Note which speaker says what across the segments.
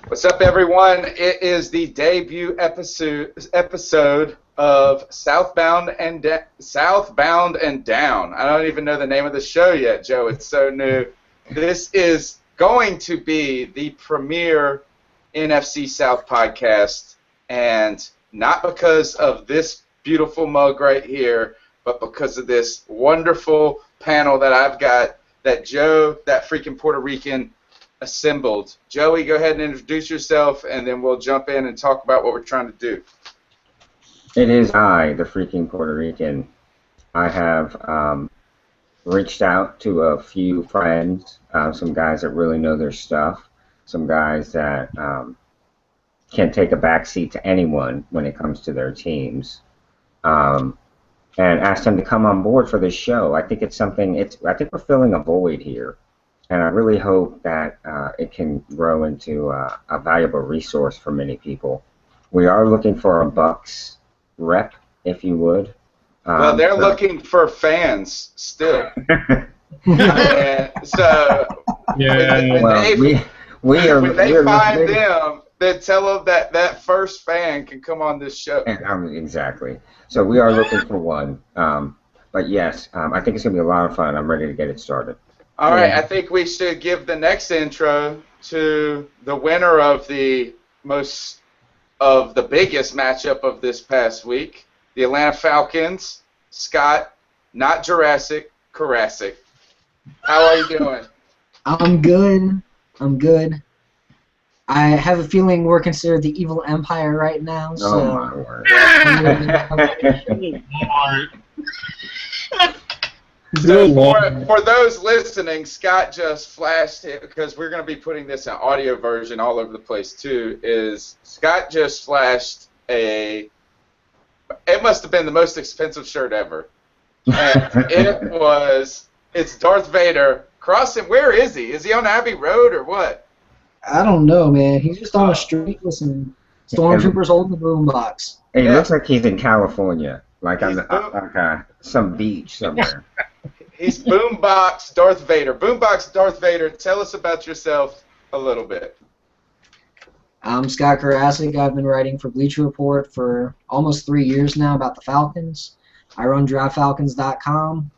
Speaker 1: What's up, everyone? It is the debut episode of Southbound and Down. I don't even know the name of the show yet, Joe. It's so new. This is going to be the premier NFC South podcast, and not because of this beautiful mug right here, but because of this wonderful panel that I've got that Joe, that freaking Puerto Rican, assembled. Joey, go ahead and introduce yourself, and then we'll jump in and talk about what we're trying to do.
Speaker 2: It is I, the freaking Puerto Rican. I have reached out to a few friends, some guys that really know their stuff, some guys that can take a backseat to anyone when it comes to their teams, and asked them to come on board for this show. I think it's something. I think we're filling a void here. And I really hope that it can grow into a valuable resource for many people. We are looking for a Bucks rep, if you would.
Speaker 1: Well, they're looking for fans still. And so when they find them, then tell them that first fan can come on this show.
Speaker 2: Exactly. So we are looking for one. But yes, I think it's going to be a lot of fun. I'm ready to get it started.
Speaker 1: All right, I think we should give the next intro to the winner of the biggest matchup of this past week, the Atlanta Falcons, Scott, not Jurassic, Carasik. How are you doing?
Speaker 3: I'm good. I have a feeling we're considered the evil empire right now. So.
Speaker 2: Oh, my word.
Speaker 1: So for those listening, Scott just flashed it, because we're going to be putting this in audio version all over the place too, is Scott just flashed it must have been the most expensive shirt ever. And it's Darth Vader crossing, where is he? Is he on Abbey Road or what?
Speaker 3: I don't know, man. He's just on a street with some stormtroopers holding the boombox.
Speaker 2: It looks like he's in California, like on some beach somewhere.
Speaker 1: He's Boombox Darth Vader. Boombox Darth Vader, tell us about yourself a little bit.
Speaker 3: I'm Scott Carasik. I've been writing for Bleacher Report for almost 3 years now about the Falcons. I run draftfalcons.com,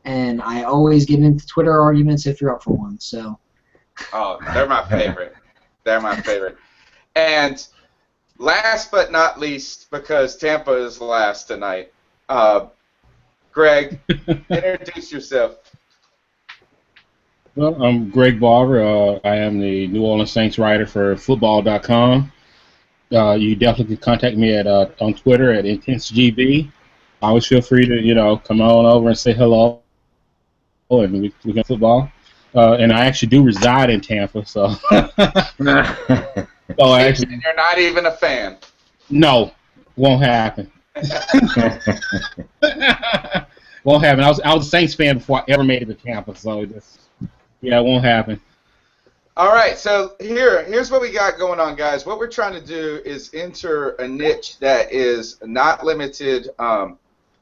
Speaker 3: and I always get into Twitter arguments if you're up for one. So.
Speaker 1: Oh, they're my favorite. They're my favorite. And last but not least, because Tampa is last tonight, Greg, introduce yourself.
Speaker 4: Well, I'm GREG BARBER. I am the New Orleans Saints writer for football.com. You definitely can contact me on Twitter at IntenseGB. Always feel free to, come on over and say hello, and we can football. And I actually do reside in Tampa, so.
Speaker 1: You're not even a fan.
Speaker 4: No, won't happen. Won't happen. I was a Saints fan before I ever made it to Tampa, so it won't happen.
Speaker 1: All right, so here's what we got going on, guys. What we're trying to do is enter a niche that is not limited,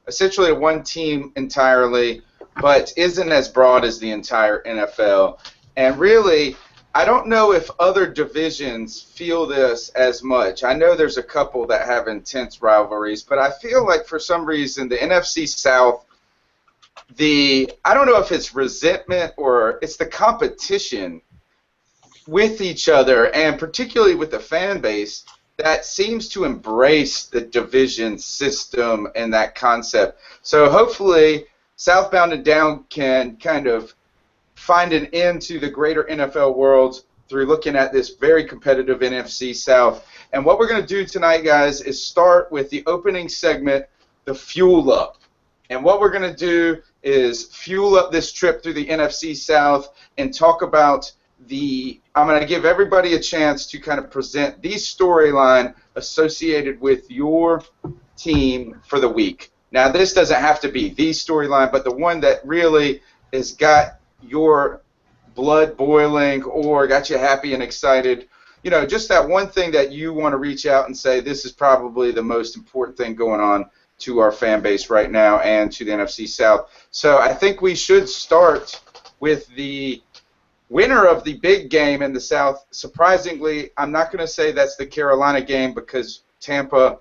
Speaker 1: essentially to one team entirely, but isn't as broad as the entire NFL. And really, I don't know if other divisions feel this as much. I know there's a couple that have intense rivalries, but I feel like for some reason the NFC South, I don't know if it's resentment or it's the competition with each other, and particularly with the fan base, that seems to embrace the division system and that concept. So hopefully Southbound and Down can kind of find an end to the greater NFL world through looking at this very competitive NFC South. And what we're going to do tonight, guys, is start with the opening segment, the Fuel Up. And what we're going to do is fuel up this trip through the NFC South and talk about I'm going to give everybody a chance to kind of present the storyline associated with your team for the week. Now, this doesn't have to be the storyline, but the one that really has got your blood boiling or got you happy and excited. Just that one thing that you want to reach out and say, this is probably the most important thing going on to our fan base right now and to the NFC South. So I think we should start with the winner of the big game in the South, surprisingly, I'm not going to say that's the Carolina game because Tampa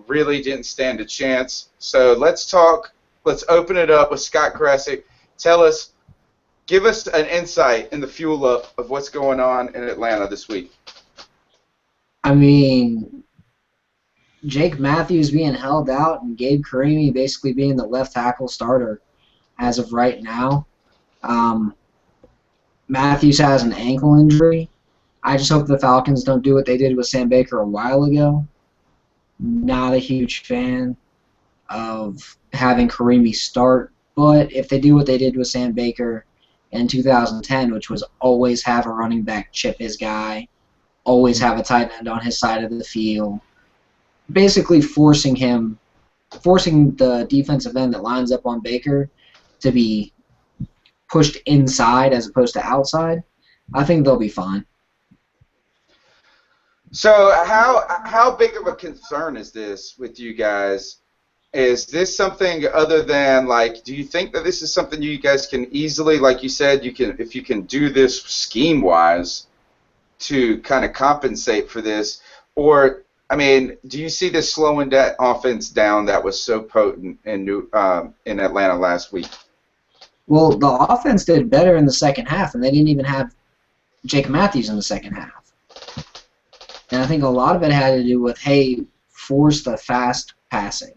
Speaker 1: really didn't stand a chance. So let's open it up with Scott Carasik. Give us an insight in the fuel of what's going on in Atlanta this week.
Speaker 3: I mean, Jake Matthews being held out and Gabe Carimi basically being the left tackle starter as of right now. Matthews has an ankle injury. I just hope the Falcons don't do what they did with Sam Baker a while ago. Not a huge fan of having Carimi start, but if they do what they did with Sam Baker in 2010, which was always have a running back chip his guy, always have a tight end on his side of the field, basically forcing the defensive end that lines up on Baker to be pushed inside as opposed to outside, I think they'll be fine.
Speaker 1: So how big of a concern is this with you guys? Is this something other than, like, do you think that this is something you guys can easily, like you said, if you can do this scheme-wise to kind of compensate for this? Or, I mean, do you see this slowing that offense down that was so potent in Atlanta last week?
Speaker 3: Well, the offense did better in the second half, and they didn't even have Jake Matthews in the second half. And I think a lot of it had to do with, hey, force the fast passing.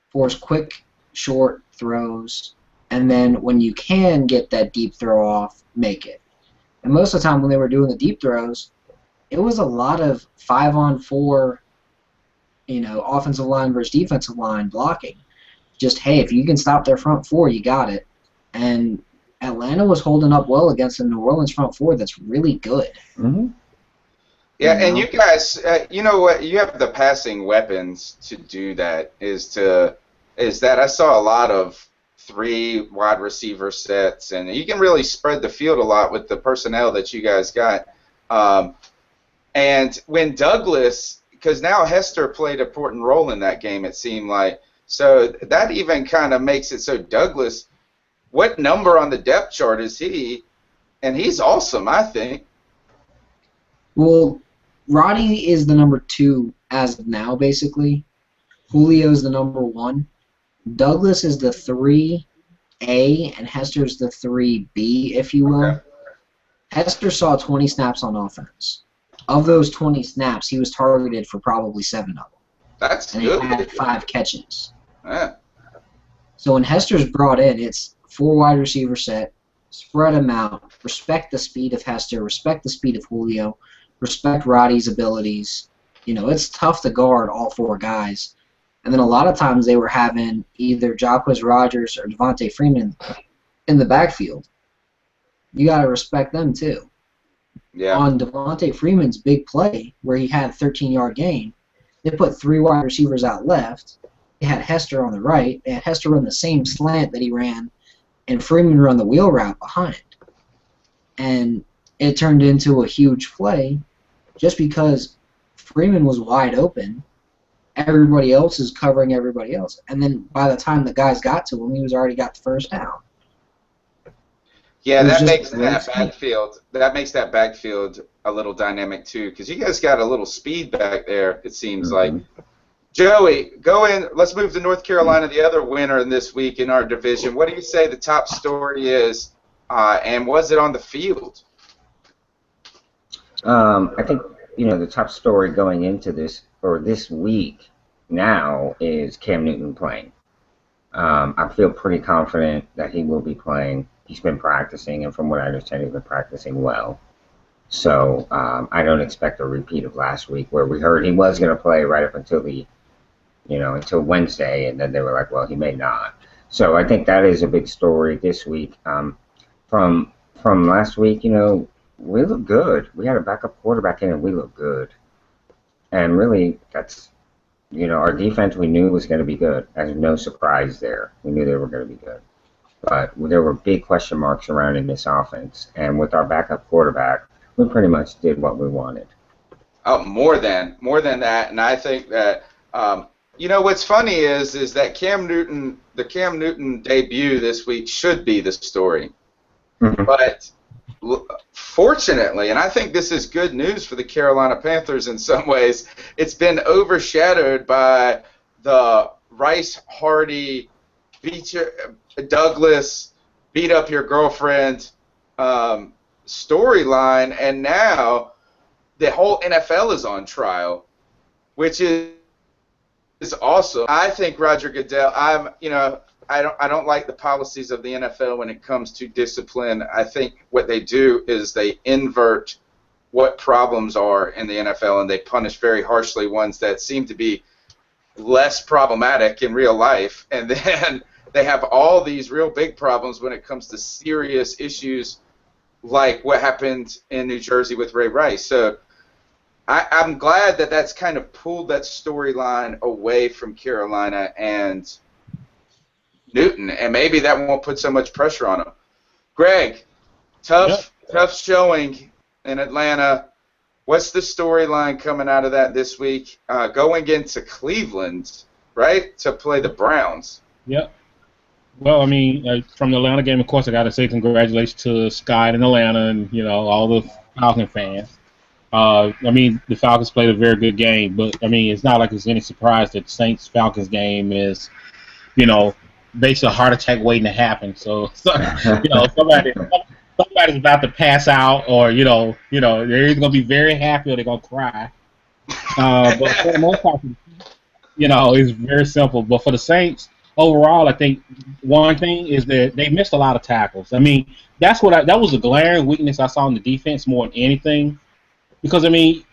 Speaker 3: Force quick, short throws, and then when you can get that deep throw off, make it. And most of the time when they were doing the deep throws, it was a lot of 5-on-4, offensive line versus defensive line blocking. Just, hey, if you can stop their front four, you got it. And Atlanta was holding up well against the New Orleans front four that's really good.
Speaker 2: Mm-hmm.
Speaker 1: Yeah, and you guys, you know what? You have the passing weapons to do that. Is that I saw a lot of 3 wide receiver sets, and you can really spread the field a lot with the personnel that you guys got. And when Douglas, because now Hester played an important role in that game, it seemed like, so that even kind of makes it so Douglas, what number on the depth chart is he? And he's awesome, I think.
Speaker 3: Well, Roddy is the number 2 as of now, basically. Julio's the number 1. Douglas is the 3A, and Hester's the 3B, if you will.
Speaker 1: Okay.
Speaker 3: Hester saw 20 snaps on offense. Of those 20 snaps, he was targeted for probably 7 of them.
Speaker 1: That's
Speaker 3: and
Speaker 1: good.
Speaker 3: And he had 5 catches.
Speaker 1: Yeah.
Speaker 3: So when Hester's brought in, it's 4 wide receiver set, spread them out, respect the speed of Hester, respect the speed of Julio, respect Roddy's abilities. It's tough to guard all 4 guys. And then a lot of times they were having either Jacquizz Rodgers or Devontae Freeman in the backfield. You got to respect them too.
Speaker 1: Yeah.
Speaker 3: On Devontae Freeman's big play where he had a 13-yard gain, they put 3 wide receivers out left. They had Hester on the right. They had Hester run the same slant that he ran, and Freeman run the wheel route behind. And it turned into a huge play just because Freeman was wide open. Everybody else is covering everybody else. And then by the time the guys got to him, he was already got the first down.
Speaker 1: Yeah, that makes that backfield a little dynamic too, because you guys got a little speed back there, it seems like. Joey, go in. Let's move to North Carolina, the other winner in this week in our division. What do you say the top story is, and was it on the field?
Speaker 2: I think, the top story going into this week now is Cam Newton playing. I feel pretty confident that he will be playing. He's been practicing, and from what I understand, he's been practicing well. So I don't expect a repeat of last week where we heard he was going to play right up until until Wednesday, and then they were like, well, he may not. So I think that is a big story this week. From last week, we look good. We had a backup quarterback in, and we look good. And really, that's, our defense we knew was going to be good. There's no surprise there. We knew they were going to be good. But there were big question marks surrounding this offense. And with our backup quarterback, we pretty much did what we wanted.
Speaker 1: Oh, more than that. And I think that, what's funny is that the Cam Newton debut this week should be the story.
Speaker 2: Mm-hmm.
Speaker 1: But fortunately, and I think this is good news for the Carolina Panthers in some ways, it's been overshadowed by the Rice Hardy, Douglas, beat up your girlfriend storyline, and now the whole NFL is on trial, which is awesome. I think Roger Goodell, I don't like the policies of the NFL when it comes to discipline. I think what they do is they invert what problems are in the NFL, and they punish very harshly ones that seem to be less problematic in real life, and then they have all these real big problems when it comes to serious issues like what happened in New Jersey with Ray Rice. So I'm glad that that's kind of pulled that storyline away from Carolina and Newton, and maybe that won't put so much pressure on them. Greg, tough showing in Atlanta. What's the storyline coming out of that this week? Going into Cleveland, right, to play the Browns.
Speaker 4: Yep. Well, I mean, from the Atlanta game, of course, I got to say congratulations to Scott in Atlanta and, all the Falcon fans. I mean, the Falcons played a very good game, but, I mean, it's not like it's any surprise that Saints-Falcons game is, basically a heart attack waiting to happen. So somebody's about to pass out, or they're either gonna be very happy or they're gonna cry. But for the most part, it's very simple. But for the Saints overall, I think one thing is that they missed a lot of tackles. I mean, that was a glaring weakness I saw in the defense more than anything. Because I mean,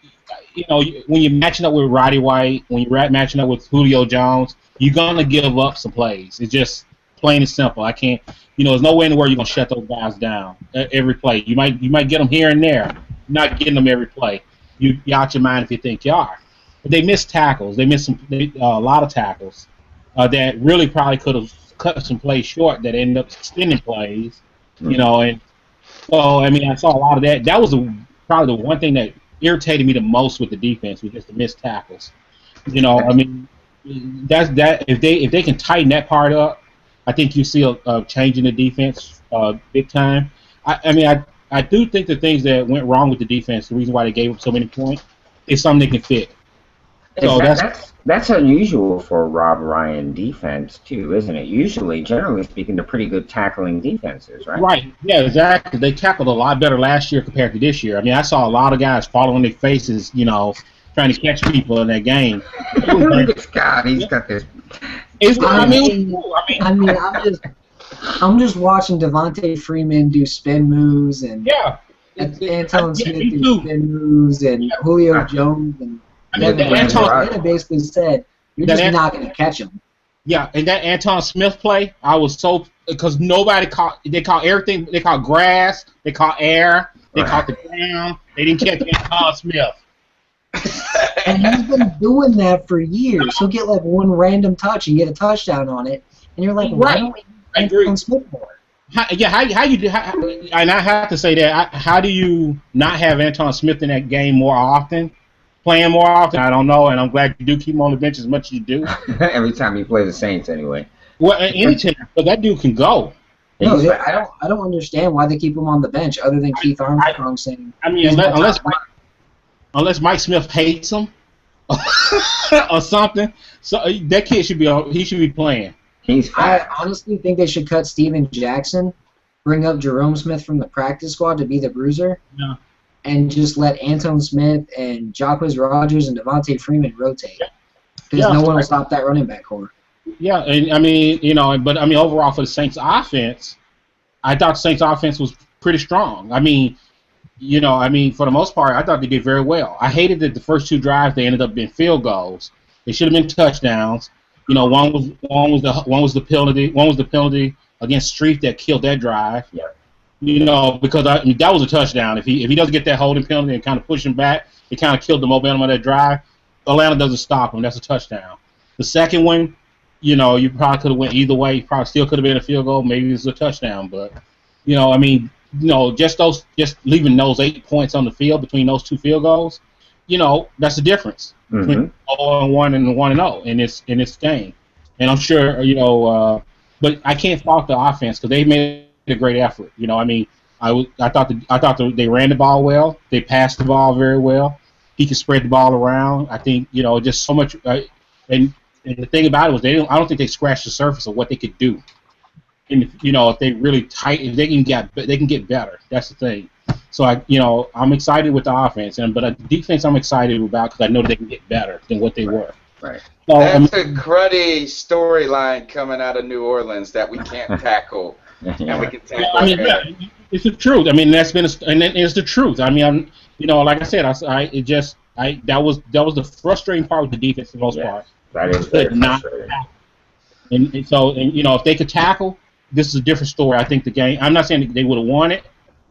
Speaker 4: when you're matching up with Roddy White, when you're matching up with Julio Jones, you're gonna give up some plays. It's just plain and simple. I can't. There's no way in the world you're gonna shut those guys down every play. You might get them here and there. You're not getting them every play. You're out your mind if you think you are. But they missed tackles. They missed a lot of tackles that really probably could have cut some plays short that ended up extending plays. And so I mean I saw a lot of that. That was probably the one thing that irritated me the most with the defense was just the missed tackles. I mean that's that. If they can tighten that part up, I think you see a change in the defense big time. I do think the things that went wrong with the defense, the reason why they gave up so many points, is something they can fix. So
Speaker 2: that's unusual for a Rob Ryan defense too, isn't it? Usually, generally speaking, they're pretty good tackling defenses, right? Right.
Speaker 4: Yeah, exactly. They tackled a lot better last year compared to this year. I mean, I saw a lot of guys falling on their faces, trying to catch people in that game.
Speaker 2: Look at Scott. He's got this.
Speaker 3: I'm just watching Devontae Freeman do spin moves and Anton Smith do spin moves and Julio Jones and Anton basically said you're just not going to catch him.
Speaker 4: Yeah, and that Anton Smith play, I was so because nobody caught. They caught everything. They caught grass. They caught air. They caught the ground. They didn't catch Anton Smith.
Speaker 3: And he's been doing that for years. He'll get like one random touch and get a touchdown on it, and you're like, why don't we Anton Smith more?
Speaker 4: How you do? And I have to say that. How do you not have Anton Smith in that game more often? Playing more often? I don't know, and I'm glad you do keep him on the bench as much as you do.
Speaker 2: Every time you play the Saints, anyway.
Speaker 4: Well, any time, but that dude can go.
Speaker 3: No, I don't understand why they keep him on the bench, other than Keith Armstrong saying.
Speaker 4: I mean, unless Mike Smith hates him or something, so that kid should be playing.
Speaker 3: I honestly think they should cut Steven Jackson, bring up Jerome Smith from the practice squad to be the bruiser.
Speaker 4: Yeah.
Speaker 3: And just let Anton Smith and Jacquizz Rodgers and Devontae Freeman rotate. Because no one will stop that running back core.
Speaker 4: Yeah, and I mean, but I mean, overall for the Saints offense, I thought the Saints offense was pretty strong. I mean, for the most part, I thought they did very well. I hated that the first two drives they ended up being field goals. They should have been touchdowns. One was the penalty against Street that killed that drive.
Speaker 2: Yeah.
Speaker 4: Because that was a touchdown. If he doesn't get that holding penalty and kind of push him back, it kind of killed the momentum of that drive. Atlanta doesn't stop him. That's a touchdown. The second one, you probably could have went either way. You probably still could have been a field goal. Maybe it's a touchdown. But, just leaving those 8 points on the field between those two field goals, that's the difference between 0-1 and 1-0 in this game. And I'm sure, but I can't fault the offense because they made a great effort. I thought they ran the ball well. They passed the ball very well. He could spread the ball around. I think just so much. And the thing about it was I don't think they scratched the surface of what they could do. And if they really if they can get better. That's the thing. So I'm excited with the offense, but the defense I'm excited about because I know they can get better than what they were.
Speaker 2: Right.
Speaker 4: So,
Speaker 1: That's a cruddy storyline coming out of New Orleans that we can't tackle, and we can tackle.
Speaker 4: It's the truth. That's been, and it's the truth. Like I said, that was the frustrating part with the defense for the most part.
Speaker 2: That is very frustrating.
Speaker 4: And so if they could tackle, this is a different story. I think the game. I'm not saying that they would have won it,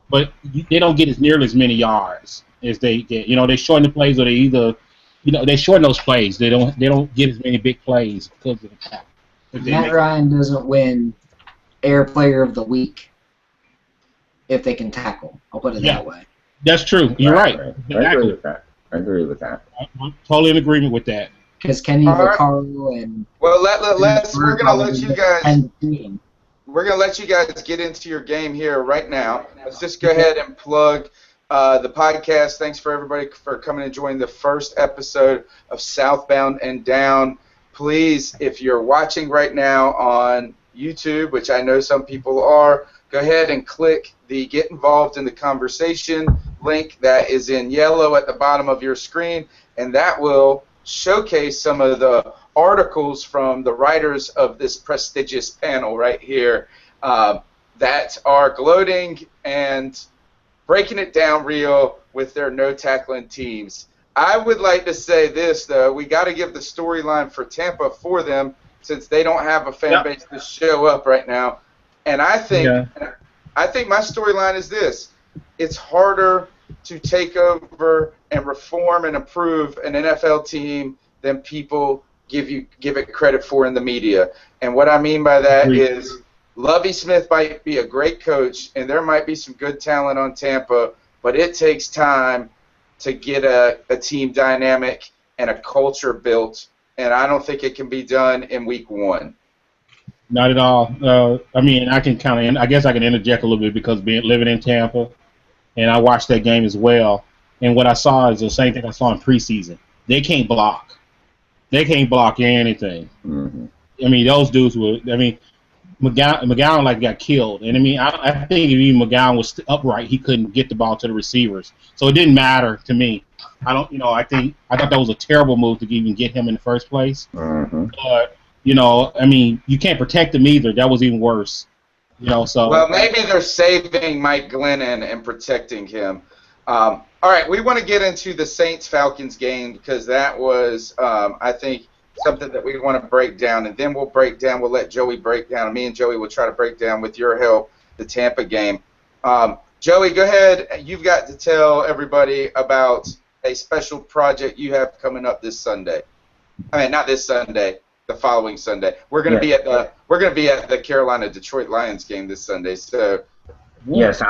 Speaker 4: but they don't get nearly as many yards as they get. They shorten the plays, or they either, they shorten those plays. They don't get as many big plays because of the tackle.
Speaker 3: Matt Ryan doesn't win Air Player of the Week if they can tackle. I'll put it that way.
Speaker 4: That's true. You're right.
Speaker 2: Exactly. I agree with that.
Speaker 4: I'm totally in agreement with that.
Speaker 3: Because Kenny Vaccaro and
Speaker 1: we're gonna let you guys. We're going to let you guys get into your game here right now. Let's just go ahead and plug the podcast. Thanks for everybody for coming and joining the first episode of Southbound and Down. Please, if you're watching right now on YouTube, which I know some people are, go ahead and click the Get Involved in the Conversation link that is in yellow at the bottom of your screen, and that will showcase some of the articles from the writers of this prestigious panel right here that are gloating and breaking it down real with their no-tackling teams. I would like to say this, though. We got to give the storyline for Tampa for them since they don't have a fan base to show up right now. And I think my storyline is this. It's harder to take over and reform and improve an NFL team than people give it credit for in the media. And what I mean by that is Lovie Smith might be a great coach, and there might be some good talent on Tampa, but it takes time to get a team dynamic and a culture built, and I don't think it can be done in week one.
Speaker 4: Not at all. I can I guess I can interject a little bit because living in Tampa, and I watched that game as well, and what I saw is the same thing I saw in preseason. They can't block. They can't block anything.
Speaker 2: Mm-hmm.
Speaker 4: Those dudes were. McGowan got killed, and I think if even McGowan was upright, he couldn't get the ball to the receivers. So it didn't matter to me. I thought that was a terrible move to even get him in the first place.
Speaker 2: Mm-hmm.
Speaker 4: But you can't protect him either. That was even worse. So.
Speaker 1: Well, maybe they're saving Mike Glennon and protecting him. All right, we want to get into the Saints-Falcons game because that was, I think, something that we want to break down, and then we'll let Joey break down, and me and Joey will try to break down with your help the Tampa game. Joey, go ahead. You've got to tell everybody about a special project you have coming up this Sunday. Not this Sunday, the following Sunday. We're going to be at the Carolina-Detroit Lions game this Sunday, so.
Speaker 2: Yes,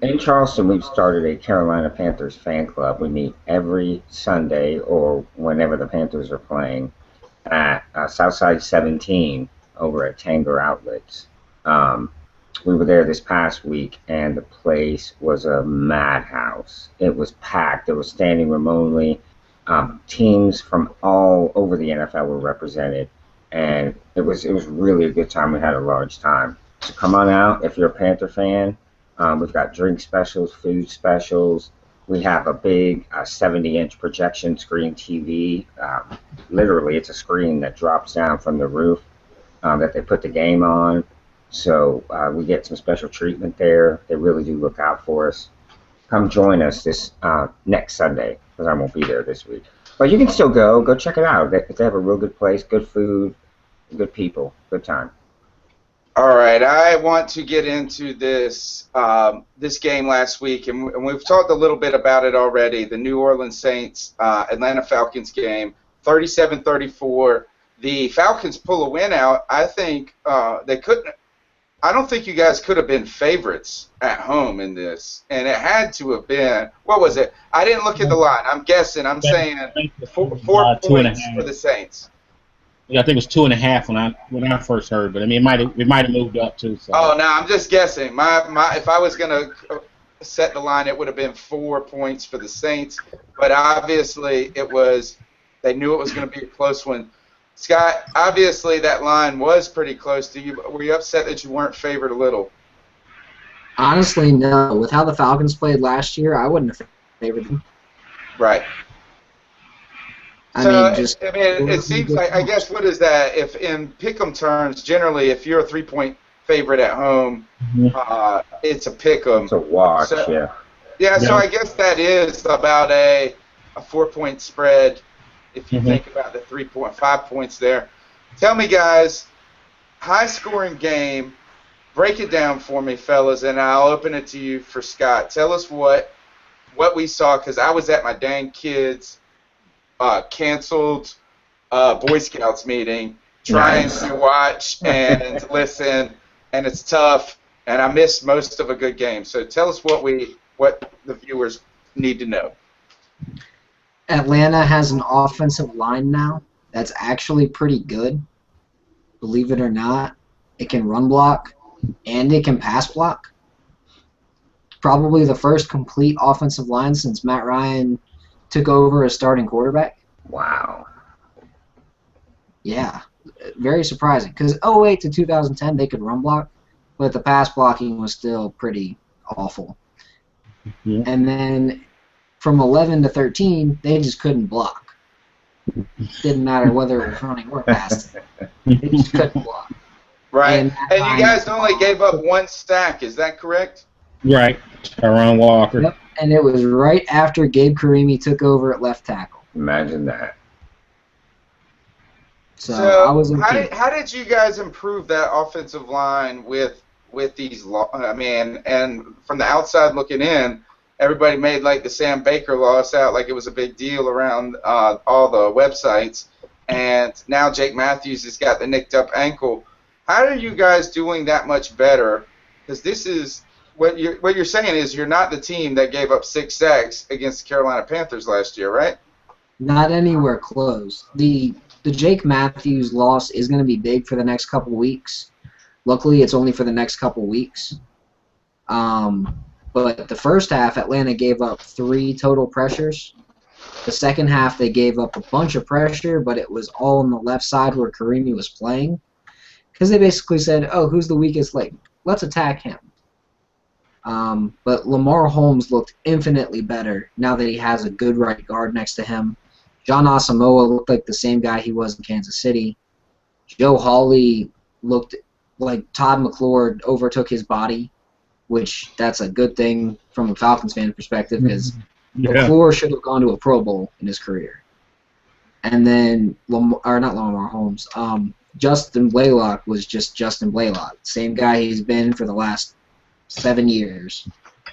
Speaker 2: in Charleston, we've started a Carolina Panthers fan club. We meet every Sunday or whenever the Panthers are playing at Southside 17 over at Tanger Outlets. We were there this past week, and the place was a madhouse. It was packed. There was standing room only. Teams from all over the NFL were represented, and it was really a good time. We had a large time. So come on out if you're a Panther fan. We've got drink specials, food specials. We have a big 70-inch projection screen TV. Literally, it's a screen that drops down from the roof that they put the game on. So we get some special treatment there. They really do look out for us. Come join us this next Sunday, because I won't be there this week. But you can still go check it out. They have a real good place, good food, good people, good time.
Speaker 1: All right, I want to get into this game last week, and we've talked a little bit about it already. The New Orleans Saints, Atlanta Falcons game, 37-34. The Falcons pull a win out. I think they couldn't. I don't think you guys could have been favorites at home in this, and it had to have been. What was it? I didn't look at the line. I'm guessing. I'm saying 4 points for the Saints.
Speaker 4: Yeah, I think it was 2.5 when I first heard, but I mean it might have moved up too. So.
Speaker 1: Oh no, I'm just guessing. My if I was gonna set the line, it would have been 4 points for the Saints, but obviously they knew it was going to be a close one. Scott, obviously that line was pretty close to you. Were you upset that you weren't favored a little?
Speaker 3: Honestly, no. With how the Falcons played last year, I wouldn't have favored them.
Speaker 1: Right.
Speaker 3: I mean,
Speaker 1: it seems like, I guess, what is that? If in pick'em terms, generally, if you're a 3-point favorite at home, it's a pick'em.
Speaker 2: It's a wash, yeah.
Speaker 1: Yeah, so I guess that is about a 4-point spread if you think about the 3.5 points there. Tell me, guys, high-scoring game. Break it down for me, fellas, and I'll open it to you for Scott. Tell us what we saw, because I was at my dang kids' canceled Boy Scouts meeting trying to watch and listen, and it's tough, and I missed most of a good game. So tell us what the viewers need to know.
Speaker 3: Atlanta has an offensive line now that's actually pretty good. Believe it or not, it can run block and it can pass block. Probably the first complete offensive line since Matt Ryan took over as starting quarterback.
Speaker 2: Wow.
Speaker 3: Yeah, very surprising. Because 2008 to 2010, they could run block, but the pass blocking was still pretty awful. Yeah. And then from 11 to 13, they just couldn't block. Didn't matter whether it was running or passing. They just couldn't block.
Speaker 1: Right. And you guys only gave up 1 sack. Is that correct?
Speaker 4: Right. Tyron Walker.
Speaker 3: Yep. And it was right after Gabe Carimi took over at left tackle.
Speaker 2: Imagine that.
Speaker 3: So I was
Speaker 1: how did you guys improve that offensive line with these? And from the outside looking in, everybody made like the Sam Baker loss out like it was a big deal around all the websites, and now Jake Matthews has got the nicked up ankle. How are you guys doing that much better? Because this is what you're saying is you're not the team that gave up 6 sacks against the Carolina Panthers last year, right?
Speaker 3: Not anywhere close. The Jake Matthews loss is going to be big for the next couple weeks. Luckily, it's only for the next couple weeks. But the first half, Atlanta gave up 3 total pressures. The second half, they gave up a bunch of pressure, but it was all on the left side where Carimi was playing. Because they basically said, oh, who's the weakest link? Let's attack him. But Lamar Holmes looked infinitely better now that he has a good right guard next to him. John Asamoah looked like the same guy he was in Kansas City. Joe Hawley looked like Todd McClure overtook his body, which that's a good thing from a Falcons fan perspective because McClure should have gone to a Pro Bowl in his career. And then, not Lamar Holmes, Justin Blaylock was just Justin Blaylock, same guy he's been for the last 7 years.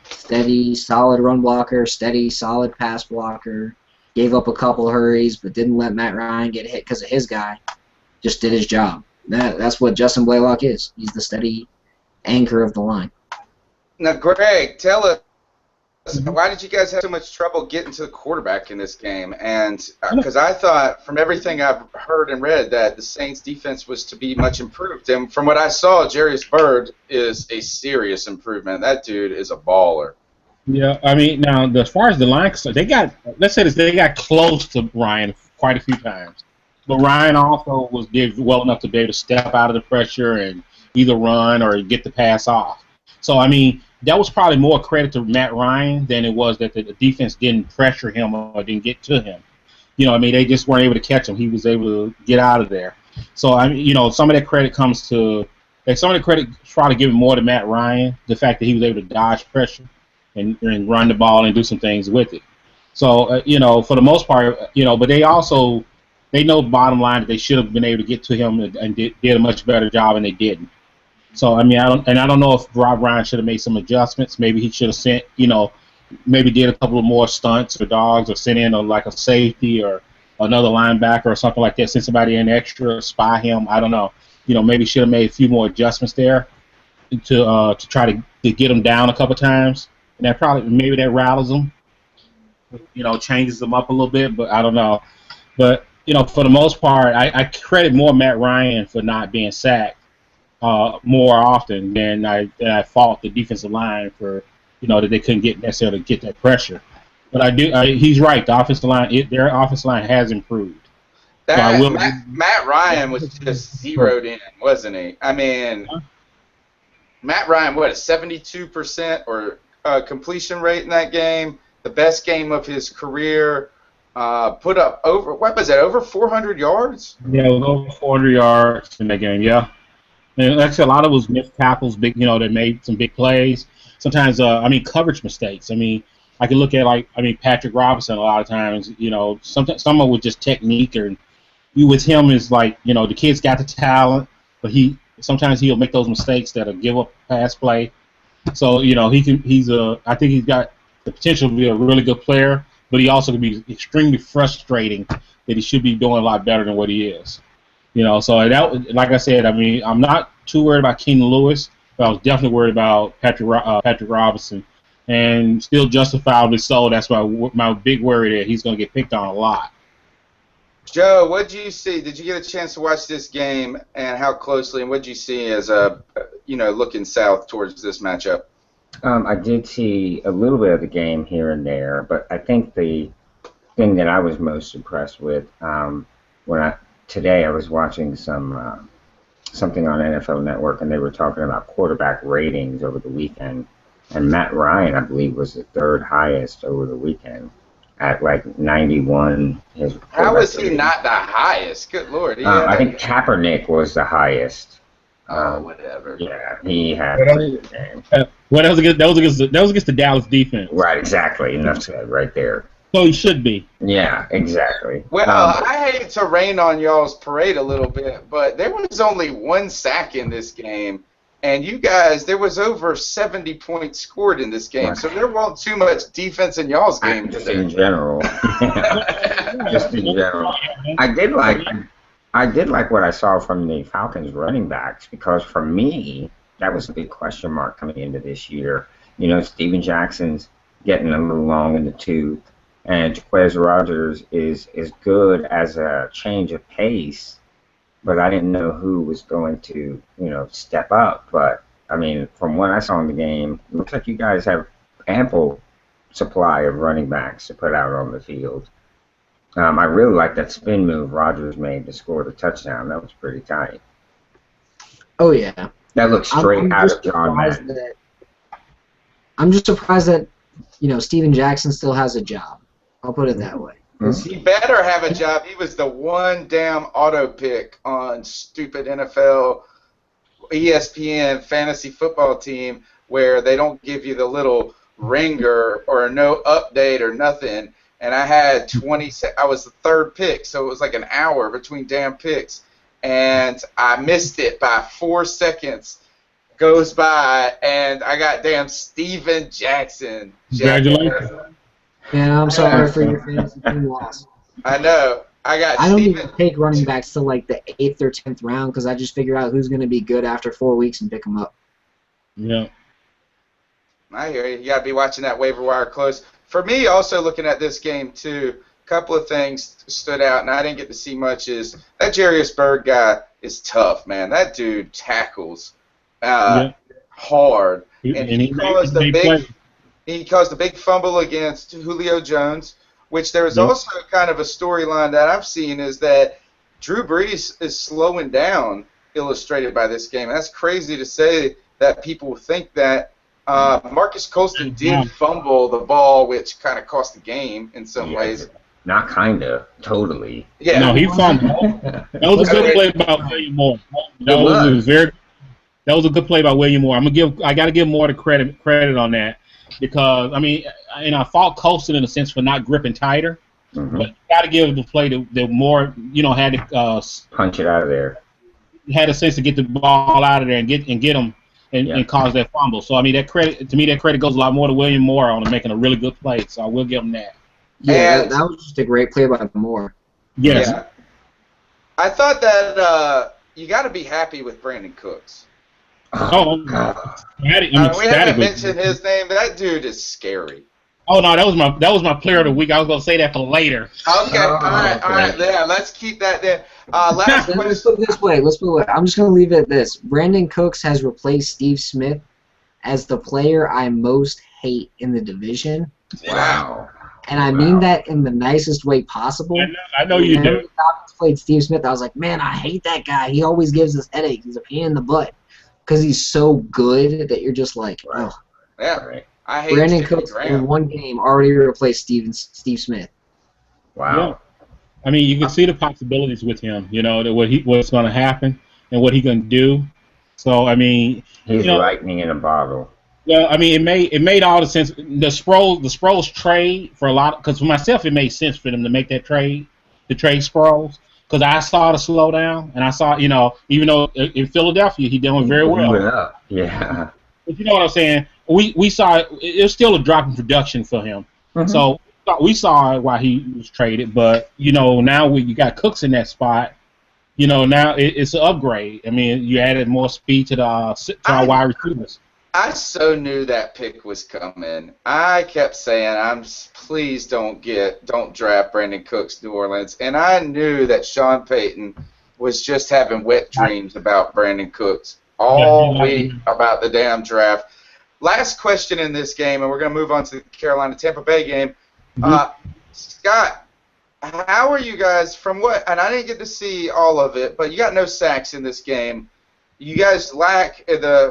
Speaker 3: Steady, solid run blocker, steady, solid pass blocker. Gave up a couple hurries, but didn't let Matt Ryan get hit because of his guy. Just did his job. That's what Justin Blaylock is. He's the steady anchor of the line.
Speaker 1: Now, Greg, tell us, why did you guys have so much trouble getting to the quarterback in this game? And because I thought, from everything I've heard and read, that the Saints' defense was to be much improved. And from what I saw, Jarius Byrd is a serious improvement. That dude is a baller.
Speaker 4: Yeah, I mean, now as far as the line, they got close to Ryan quite a few times, but Ryan also did well enough to be able to step out of the pressure and either run or get the pass off. So I mean, that was probably more credit to Matt Ryan than it was that the defense didn't pressure him or didn't get to him. I mean, they just weren't able to catch him. He was able to get out of there. So I mean, some of that credit comes to some of the credit try to give it more to Matt Ryan, the fact that he was able to dodge pressure and run the ball and do some things with it. So, for the most part, but they know bottom line that they should have been able to get to him and did a much better job, and they didn't. So, I mean, I don't know if Rob Ryan should have made some adjustments. Maybe he should have sent, maybe did a couple of more stunts or dogs or sent in a safety or another linebacker or something like that, send somebody in extra, spy him. I don't know. Maybe should have made a few more adjustments there to try to get him down a couple times. And that maybe that rattles them, changes them up a little bit, but I don't know. But for the most part, I credit more Matt Ryan for not being sacked more often than I fault the defensive line for that they couldn't necessarily get that pressure. But he's right. The offensive line, their offensive line has improved.
Speaker 1: That
Speaker 4: So
Speaker 1: Matt Ryan was just zeroed in, wasn't he? I mean, Matt Ryan, what, a 72% or completion rate in that game? The best game of his career. Put up over 400 yards?
Speaker 4: Yeah, it was over 400 yards in that game. Yeah, and actually a lot of it was missed tackles. That made some big plays. Sometimes, coverage mistakes. I can look at Patrick Robinson a lot of times. Sometimes some of it was just technique, or with him is the kid's got the talent, but sometimes he'll make those mistakes that'll give up pass play. So I think he's got the potential to be a really good player, but he also can be extremely frustrating that he should be doing a lot better than what he is. So that, like I said, I'm not too worried about Keenan Lewis, but I was definitely worried about Patrick Robinson, and still justifiably so. That's my big worry there. He's going to get picked on a lot.
Speaker 1: Joe, what did you see? Did you get a chance to watch this game, and how closely? And what did you see as looking south towards this matchup?
Speaker 2: I did see a little bit of the game here and there, but I think the thing that I was most impressed with today I was watching something on NFL Network, and they were talking about quarterback ratings over the weekend, and Matt Ryan, I believe, was the third highest over the weekend at 91.
Speaker 1: How was he not the highest? Good Lord!
Speaker 2: I think Kaepernick was the highest.
Speaker 1: Whatever.
Speaker 2: Yeah, he had.
Speaker 4: Well, that was against the Dallas defense.
Speaker 2: Right, exactly. Enough said right there.
Speaker 4: So he should be.
Speaker 2: Yeah, exactly.
Speaker 1: Well, I hate to rain on y'all's parade a little bit, but there was only one sack in this game, and you guys, there was over 70 points scored in this game, so there wasn't too much defense in y'all's game.
Speaker 2: Just in general. Just in general. I did like what I saw from the Falcons running backs, because for me, that was a big question mark coming into this year. Steven Jackson's getting a little long in the tooth, and Jaquez Rogers is good as a change of pace, but I didn't know who was going to, step up. But, from what I saw in the game, it looks like you guys have ample supply of running backs to put out on the field. I really like that spin move Rogers made to score the touchdown. That was pretty tight.
Speaker 3: Oh, yeah.
Speaker 2: That looks straight out of John Madden.
Speaker 3: I'm just surprised that, Steven Jackson still has a job. I'll put it that way.
Speaker 1: He better have a job. He was the one damn auto pick on stupid NFL, ESPN fantasy football team where they don't give you the little ringer or no update or nothing. And I had I was the third pick, so it was like an hour between damn picks. And I missed it by 4 seconds. Goes by, and I got damn Steven Jackson.
Speaker 4: Congratulations.
Speaker 3: Yeah, I'm sorry for your fantasy team loss.
Speaker 1: I know. I
Speaker 3: don't even take running backs till the 8th or 10th round, because I just figure out who's going to be good after 4 weeks and pick them up.
Speaker 4: Yeah.
Speaker 1: I hear you. You got to be watching that waiver wire close. For me, also looking at this game, too, a couple of things stood out, and I didn't get to see much, is that Jarius Byrd guy is tough, man. That dude tackles hard. And he caused a big fumble against Julio Jones, which there is also kind of a storyline that I've seen, is that Drew Brees is slowing down, illustrated by this game. And that's crazy to say that people think that. Marcus Colston did fumble the ball, which kind of cost the game in some ways.
Speaker 2: Not kind of, totally.
Speaker 1: Yeah.
Speaker 4: No, he fumbled. That was a good play by William Moore. That was a good play by William Moore. I got to give Moore the credit on that, because I fault Colston in a sense for not gripping tighter, but you got to give the play that Moore had to
Speaker 2: punch it out of there.
Speaker 4: Had a sense to get the ball out of there and get him. And cause that fumble. So that credit goes a lot more to William Moore on making a really good play. So I will give him that.
Speaker 3: Yeah, that was just a great play by Moore.
Speaker 4: Yes.
Speaker 1: Yeah. I thought that you got to be happy with Brandon Cooks.
Speaker 4: Oh,
Speaker 1: we haven't mentioned his name, but that dude is scary.
Speaker 4: Oh no, that was my player of the week. I was gonna say that for later.
Speaker 1: Okay, all right. Yeah, let's keep that there. Last
Speaker 3: Let's
Speaker 1: question.
Speaker 3: put it this way. I'm just going to leave it at this. Brandon Cooks has replaced Steve Smith as the player I most hate in the division.
Speaker 2: Wow.
Speaker 3: And I mean that in the nicest way possible.
Speaker 4: I know you
Speaker 3: Whenever
Speaker 4: do.
Speaker 3: the Falcons played Steve Smith, I was like, man, I hate that guy. He always gives us headaches. He's a pain in the butt. Because he's so good that you're just like, oh.
Speaker 1: Yeah,
Speaker 2: Right.
Speaker 1: I hate
Speaker 3: Brandon
Speaker 1: Stevie
Speaker 3: Cooks
Speaker 1: Graham.
Speaker 3: in one game already replaced Steve Smith.
Speaker 2: Wow.
Speaker 4: Yeah. I mean, you can see the possibilities with him. You know, that what's going to happen and what he going to do. So I mean,
Speaker 2: He's
Speaker 4: you know,
Speaker 2: lightning in a bottle.
Speaker 4: well, I mean, it made all the sense. The Sproles trade for a lot, because for myself, it made sense for them to make that trade, to trade Sproles, because I saw the slowdown, and I saw, you know, even though in Philadelphia he doing very
Speaker 2: He
Speaker 4: well.
Speaker 2: went up. Yeah.
Speaker 4: But you know what I'm saying? We saw it was still a drop in production for him.
Speaker 2: Mhm.
Speaker 4: So we saw why he was traded, but you know, now you got Cooks in that spot. You know, now it's an upgrade. I mean, you added more speed to our wide receivers.
Speaker 1: I so knew that pick was coming. I kept saying, please don't draft Brandon Cooks, New Orleans. And I knew that Sean Payton was just having wet dreams about Brandon Cooks all week about the damn draft. Last question in this game, and we're going to move on to the Carolina-Tampa Bay game. Scott, how are you guys from what? And I didn't get to see all of it, but you got no sacks in this game. You guys lack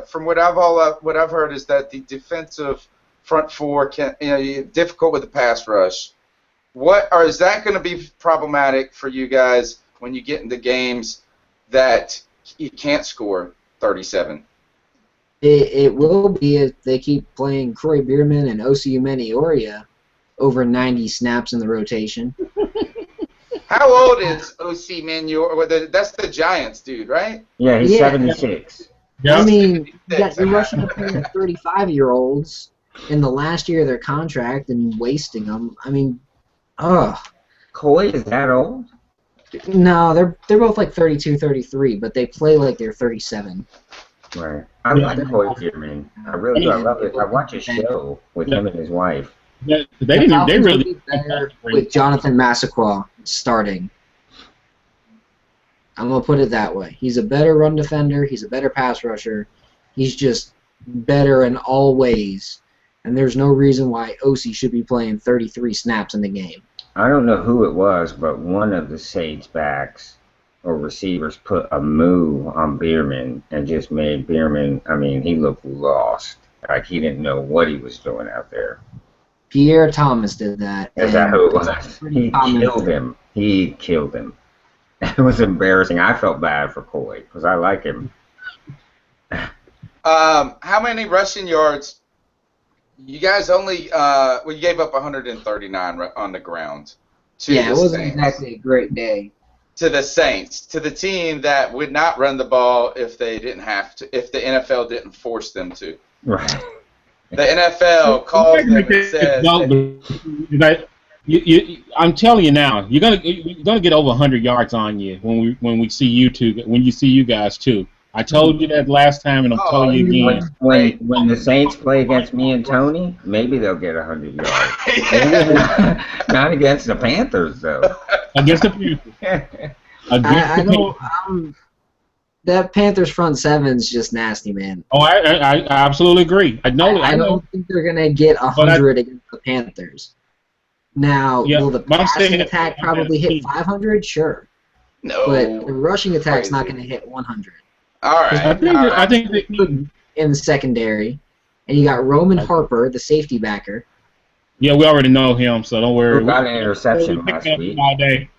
Speaker 1: from what I've heard is that the defensive front four difficult with the pass rush. Is that going to be problematic for you guys when you get into games that you can't score 37?
Speaker 3: It will be if they keep playing Troy Bierman and Osi Umenyi-Oria over 90 snaps in the rotation.
Speaker 1: How old is Osi Umenyi-Oria? That's the Giants dude, right?
Speaker 2: Yeah, he's
Speaker 3: Yeah.
Speaker 2: 76.
Speaker 3: I mean, you're rushing up playing 35-year-olds in the last year of their contract and wasting them. I mean,
Speaker 2: Coy is that old?
Speaker 3: No, they're both like 32, 33, but they play like they're 37.
Speaker 2: Right. I like Coy Bierman. I really do. I love it. I watch a show with him and his wife.
Speaker 4: They
Speaker 3: Falcons
Speaker 4: really
Speaker 3: would be better with Jonathan Massaquoi starting. I'm going to put it that way. He's a better run defender. He's a better pass rusher. He's just better in all ways. And there's no reason why Osi should be playing 33 snaps in the game.
Speaker 2: I don't know who it was, but one of the Sage backs or receivers put a move on Bierman and just made Bierman, I mean, he looked lost. Like he didn't know what he was doing out there.
Speaker 3: Pierre Thomas did that.
Speaker 2: Is that who it was? He killed him. He killed him. It was embarrassing. I felt bad for Coy because I like him.
Speaker 1: How many rushing yards? You guys only you gave up 139 on the ground.
Speaker 3: It wasn't exactly a great day.
Speaker 1: To the Saints, to the team that would not run the ball if they didn't have to, if the NFL didn't force them to.
Speaker 2: Right.
Speaker 1: The NFL calls them and says.
Speaker 4: I'm telling you now, you're gonna get over 100 yards on you when we see you two, when you see you guys too. I told you that last time, and I'm telling you again.
Speaker 2: When the Saints play against me and Tony, maybe they'll get 100 yards. Not against the Panthers, though.
Speaker 4: Against the Panthers.
Speaker 3: I know that Panthers front seven's just nasty, man.
Speaker 4: Oh, I absolutely agree. I
Speaker 3: don't think they're gonna get 100 against the Panthers. Now, will the passing attack probably hit 500? Sure.
Speaker 1: No.
Speaker 3: But the rushing attack's not going to hit 100.
Speaker 1: All right.
Speaker 4: I think
Speaker 3: in the secondary, and you got Roman Harper, the safety backer.
Speaker 4: Yeah, we already know him, so don't worry.
Speaker 2: He got an interception last week.
Speaker 4: All day.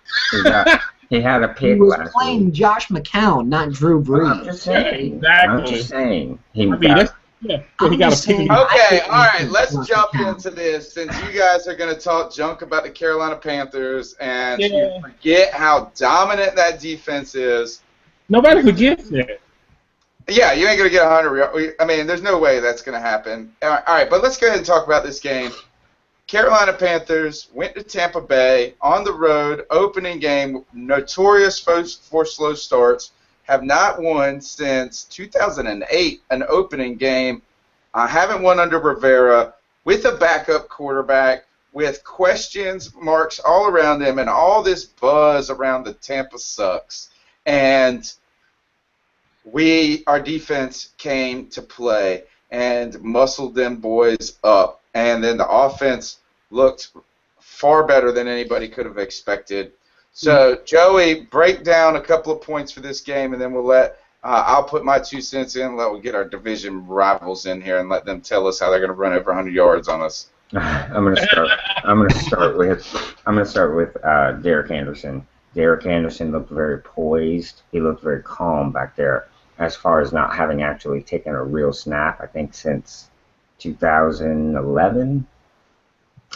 Speaker 2: He had a pick
Speaker 3: last week. He was
Speaker 2: last
Speaker 3: playing
Speaker 2: week.
Speaker 3: Josh McCown, not Drew Brees.
Speaker 2: I'm just saying.
Speaker 4: Exactly.
Speaker 2: I'm just saying.
Speaker 4: He got a pick.
Speaker 1: Okay, all right. Let's jump into this since you guys are going to talk junk about the Carolina Panthers and you forget how dominant that defense is.
Speaker 4: Nobody forgets that.
Speaker 1: Yeah, you ain't going to get 100. I mean, there's no way that's going to happen. All right, but let's go ahead and talk about this game. Carolina Panthers went to Tampa Bay on the road, opening game, notorious for slow starts, have not won since 2008, an opening game. Haven't won under Rivera. with a backup quarterback, with questions marks all around them, and all this buzz around the Tampa sucks. And our defense came to play and muscled them boys up. And then the offense looked far better than anybody could have expected. So, Joey, break down a couple of points for this game, and then I'll put my 2 cents in. We'll get our division rivals in here and let them tell us how they're going to run over 100 yards on us.
Speaker 2: I'm going to start with Derek Anderson. Derek Anderson looked very poised. He looked very calm back there, as far as not having actually taken a real snap. I think since 2011.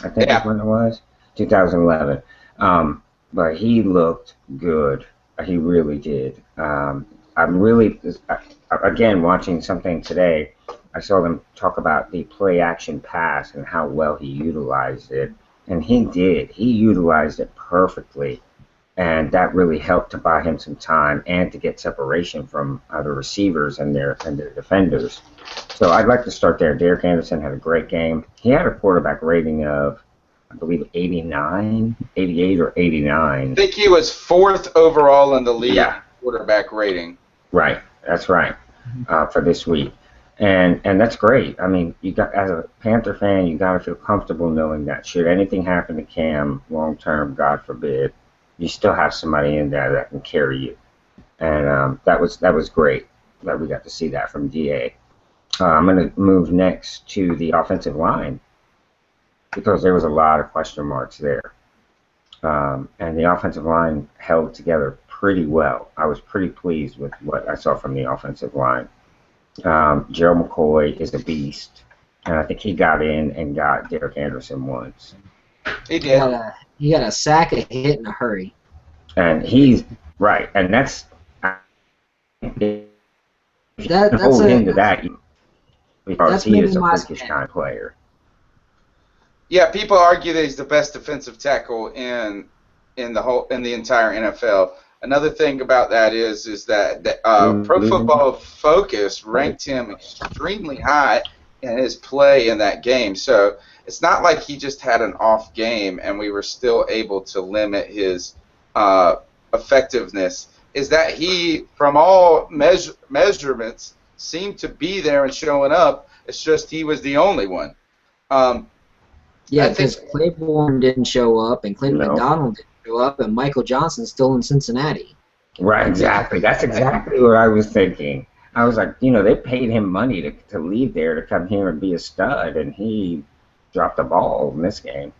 Speaker 2: I think that's when it was 2011. But he looked good. He really did. Again, watching something today, I saw them talk about the play-action pass and how well he utilized it. And he did. He utilized it perfectly. And that really helped to buy him some time and to get separation from the receivers and their defenders. So I'd like to start there. Derek Anderson had a great game. He had a quarterback rating of, I believe, 88 or 89.
Speaker 1: I think he was 4th overall in the league quarterback rating.
Speaker 2: Right, that's right, for this week. And that's great. I mean, as a Panther fan, you got to feel comfortable knowing that should anything happen to Cam long term, God forbid, you still have somebody in there that can carry you. And that was great that we got to see that from DA. I'm going to move next to the offensive line, because there was a lot of question marks there. And the offensive line held together pretty well. I was pretty pleased with what I saw from the offensive line. Gerald McCoy is a beast, and I think he got in and got Derek Anderson once.
Speaker 1: He did.
Speaker 3: He got a sack, a hit, in a hurry.
Speaker 2: And he's right, and that's into that because he is a freakish kind of player.
Speaker 1: Yeah, people argue that he's the best defensive tackle in the entire NFL. Another thing about that is that Pro Football Focus ranked him extremely high in his play in that game. So it's not like he just had an off game and we were still able to limit his effectiveness. Is that he, from all measurements, seemed to be there and showing up. It's just he was the only one.
Speaker 3: Yeah, because Claiborne didn't show up, and Clinton McDonald didn't show up, and Michael Johnson's still in Cincinnati.
Speaker 2: Right, exactly. That's exactly what I was thinking. I was like, they paid him money to leave there to come here and be a stud, and he dropped the ball in this game.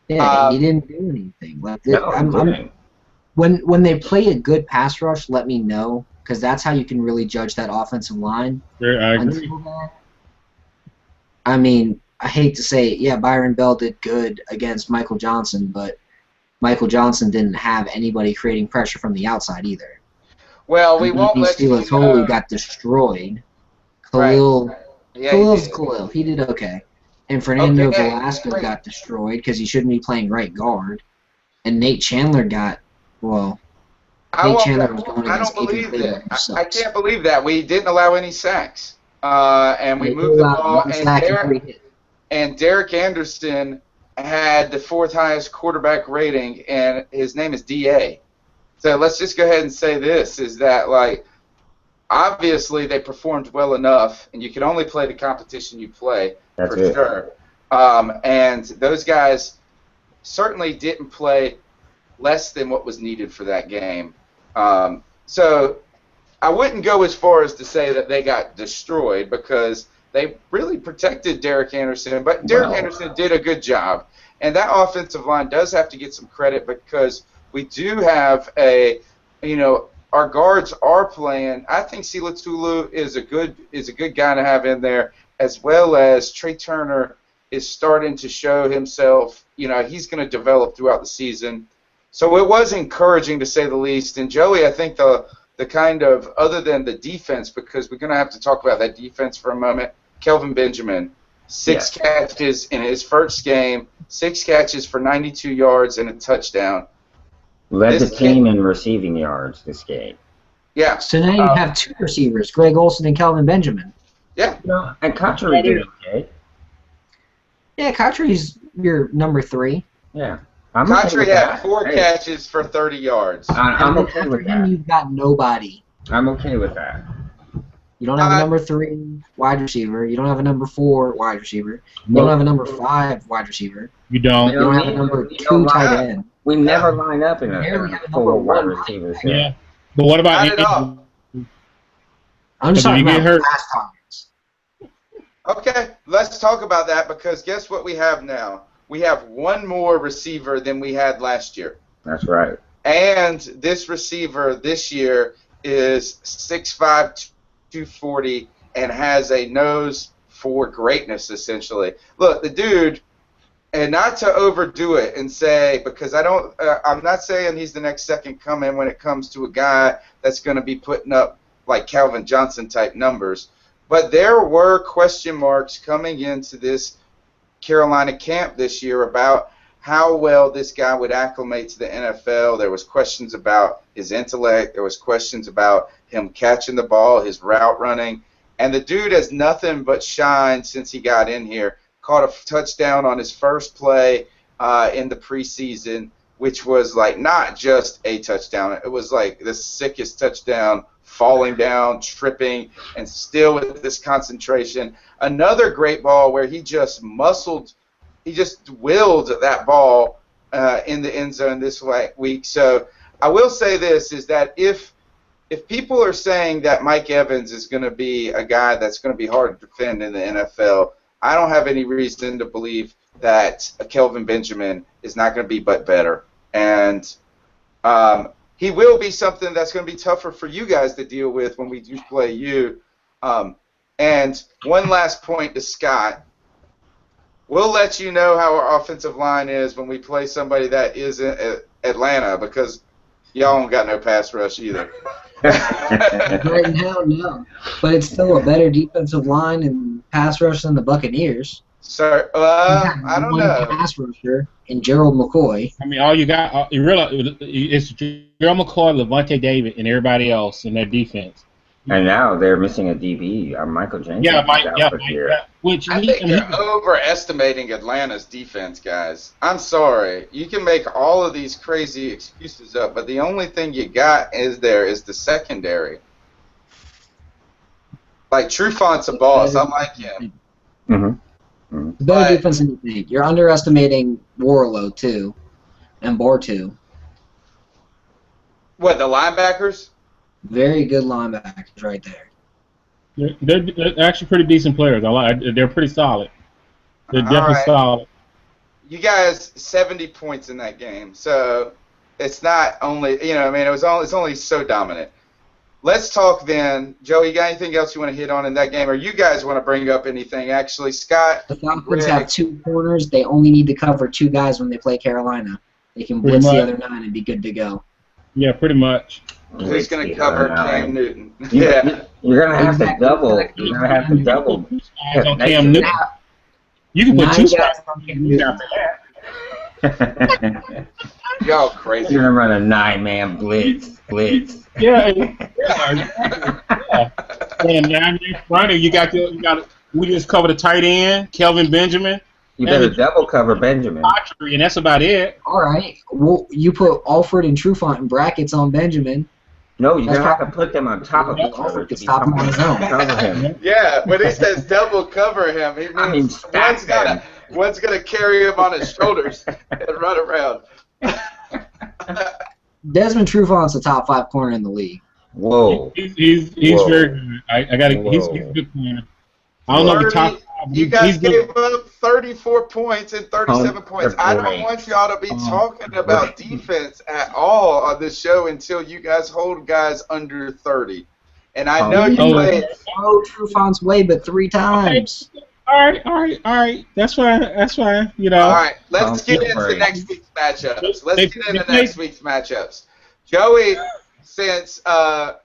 Speaker 3: Yeah, he didn't do anything. When they play a good pass rush, let me know, because that's how you can really judge that offensive line.
Speaker 4: Yeah, I agree.
Speaker 3: I mean, I hate to say it, yeah, Byron Bell did good against Michael Johnson, but Michael Johnson didn't have anybody creating pressure from the outside either.
Speaker 1: Well, we won't let you know.
Speaker 3: Totally got destroyed. Khalil,
Speaker 1: right. Yeah,
Speaker 3: Khalil's Khalil. He did okay. And Fernando Velasco got destroyed because he shouldn't be playing right guard. And Nate Chandler got, Nate Chandler was going against Adrian Claiborne, who sucks.
Speaker 1: I can't believe that. We didn't allow any sacks. And we moved the ball. And Derek Anderson had the 4th highest quarterback rating, and his name is DA. So let's just go ahead and say this, is that, obviously they performed well enough, and you can only play the competition you play, for sure. And those guys certainly didn't play less than what was needed for that game. So I wouldn't go as far as to say that they got destroyed, because they really protected Derek Anderson, but Derek Anderson did a good job. And that offensive line does have to get some credit, because we do have our guards are playing. I think Sila Tulu is a good guy to have in there, as well as Trey Turner is starting to show himself. He's going to develop throughout the season. So it was encouraging, to say the least. And Joey, I think the kind of, other than the defense, because we're going to have to talk about that defense for a moment, Kelvin Benjamin, 6 catches in his first game, 6 catches for 92 yards and a touchdown.
Speaker 2: Led the team in receiving yards this game.
Speaker 1: Yeah.
Speaker 3: So now you have 2 receivers, Greg Olsen and Kelvin Benjamin.
Speaker 1: Yeah.
Speaker 2: And Cotchery did okay.
Speaker 3: Yeah, Cotchery's your number 3.
Speaker 2: Yeah. I'm okay
Speaker 1: Cotchery
Speaker 2: with
Speaker 1: had
Speaker 2: that.
Speaker 1: 4
Speaker 2: Hey,
Speaker 1: catches for 30 yards.
Speaker 2: I'm
Speaker 3: And
Speaker 2: okay
Speaker 3: after
Speaker 2: with
Speaker 3: him,
Speaker 2: that.
Speaker 3: you've got nobody.
Speaker 2: I'm okay with that.
Speaker 3: You don't have a number 3 wide receiver. You don't have a number 4 wide receiver. You don't have a number 5 wide receiver.
Speaker 4: You don't.
Speaker 3: You don't have a number 2 tight end.
Speaker 2: We never line up in
Speaker 3: Barely
Speaker 2: a
Speaker 3: have a
Speaker 2: full
Speaker 3: number
Speaker 2: wide
Speaker 3: 1.
Speaker 2: receivers here.
Speaker 4: Yeah. But what about
Speaker 1: Not at all.
Speaker 3: I'm just
Speaker 4: Did
Speaker 3: talking
Speaker 4: you get
Speaker 3: about
Speaker 4: hurt?
Speaker 3: pass targets.
Speaker 1: Okay, let's talk about that because guess what we have now? We have one more receiver than we had last year.
Speaker 2: That's right.
Speaker 1: And this receiver this year is 6'5", 240, and has a nose for greatness, essentially. Look, the dude, and not to overdo it and say, because I'm not saying he's the next second coming when it comes to a guy that's going to be putting up like Calvin Johnson type numbers. But there were question marks coming into this Carolina camp this year about how well this guy would acclimate to the NFL. There was questions about his intellect. There was questions about him catching the ball, his route running. And the dude has nothing but shine since he got in here. Caught a touchdown on his first play in the preseason, which was like not just a touchdown. It was like the sickest touchdown, falling down, tripping, and still with this concentration. Another great ball where he just willed that ball in the end zone this week. So I will say this, is that if people are saying that Mike Evans is going to be a guy that's going to be hard to defend in the NFL, I don't have any reason to believe that Kelvin Benjamin is not going to be but better. And he will be something that's going to be tougher for you guys to deal with when we do play you. And one last point to Scott. We'll let you know how our offensive line is when we play somebody that is in Atlanta, because y'all don't got no pass rush either.
Speaker 3: Right now, no. But it's still a better defensive line and pass rush than the Buccaneers.
Speaker 1: So, I don't know.
Speaker 3: One pass rusher in Gerald McCoy.
Speaker 4: I mean, all you got, you realize it's Gerald McCoy, Levante David, and everybody else in their defense.
Speaker 2: And now they're missing a DB, Michael Jenkins.
Speaker 4: Which
Speaker 1: I think you're overestimating Atlanta's defense, guys. I'm sorry. You can make all of these crazy excuses up, but the only thing you got is the secondary. Like, Trufant's a boss. I like him.
Speaker 2: Mm-hmm. Mm-hmm.
Speaker 3: Better defense than you think. You're underestimating Warlow, too, and Bortu.
Speaker 1: What, the linebackers?
Speaker 3: Very good linebackers right there.
Speaker 4: They're actually pretty decent players. They're pretty solid. They're definitely solid.
Speaker 1: You guys, 70 points in that game, so it's not only, it's only so dominant. Let's talk then. Joe, you got anything else you want to hit on in that game, or you guys want to bring up anything? Actually, Scott.
Speaker 3: The Falcons have 2 corners. They only need to cover 2 guys when they play Carolina. They can blitz the other 9 and be good to go.
Speaker 4: Yeah, pretty much.
Speaker 1: Who's going to cover Cam Newton?
Speaker 2: Yeah. You're going to have to double. You're going to have to double.
Speaker 4: On Cam Newton. You can put 2 spots on Cam Newton after that.
Speaker 1: Y'all crazy.
Speaker 2: You're going to run a 9-man blitz.
Speaker 4: Yeah. And now in front of you got we just cover the tight end, Kelvin Benjamin.
Speaker 2: You better double cover Benjamin.
Speaker 4: And that's about it.
Speaker 3: All right. Well, you put Alfred and Trufant in brackets on Benjamin.
Speaker 2: No, you're going to have to put them on top of each other.
Speaker 3: To stop him on his own.
Speaker 2: Cover him.
Speaker 1: Yeah, when he says double cover him, he means one's going to carry him on his shoulders and run around.
Speaker 3: Desmond Trufant's a top 5 corner in the league.
Speaker 2: Whoa.
Speaker 4: He's very good. He's a good corner. I don't know the top.
Speaker 1: You guys gave up 34 points and 37 points. I don't want y'all to be talking about defense at all on this show until you guys hold guys under 30. And I know you played.
Speaker 3: Oh, Trufant's way, but 3 times.
Speaker 4: All right. That's fine.
Speaker 1: All right, let's get into next week's matchups. Joey, all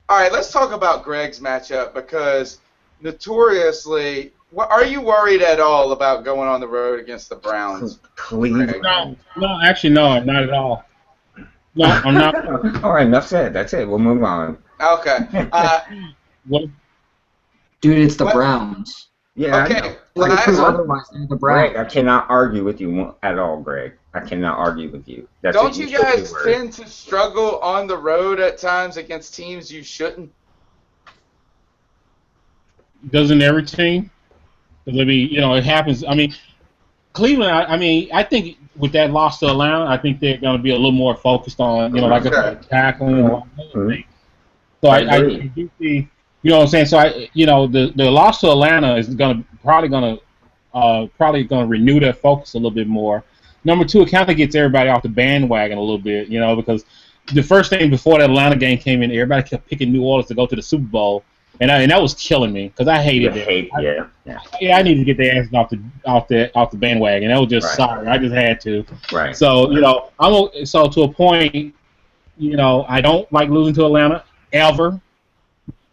Speaker 1: right, let's talk about Greg's matchup, because notoriously, are you worried at all about going on the road against the Browns?
Speaker 2: No,
Speaker 4: actually, no, not at all. No, I'm not.
Speaker 2: All right, enough said. That's it. We'll move on.
Speaker 1: Okay.
Speaker 3: Dude, it's the Browns.
Speaker 2: Yeah, I
Speaker 1: Okay,
Speaker 2: know.
Speaker 1: guys,
Speaker 3: Otherwise, they're the
Speaker 2: Greg,
Speaker 3: Browns.
Speaker 2: I cannot argue with you at all, Greg. I cannot argue with you. That's
Speaker 1: don't
Speaker 2: a
Speaker 1: you
Speaker 2: utility
Speaker 1: guys
Speaker 2: word.
Speaker 1: tend to struggle on the road at times against teams you shouldn't?
Speaker 4: Doesn't every team? 'Cause, I mean, it happens. I mean, Cleveland. I mean, I think with that loss to Atlanta, I think they're going to be a little more focused on, like I
Speaker 1: Okay.
Speaker 4: said, tackling and all those
Speaker 2: Mhm.
Speaker 4: things. So
Speaker 2: I
Speaker 4: I
Speaker 2: agree.
Speaker 4: do see, what I'm saying. So the loss to Atlanta is probably going to renew their focus a little bit more. Number two, it kind of gets everybody off the bandwagon a little bit, because the first thing before the Atlanta game came in, everybody kept picking New Orleans to go to the Super Bowl, and that was killing me because I hated it.
Speaker 2: Yeah.
Speaker 4: I need to get their asses off the bandwagon. That was just
Speaker 2: Right.
Speaker 4: sorry. I just had to.
Speaker 2: Right.
Speaker 4: So so to a point, I don't like losing to Atlanta ever,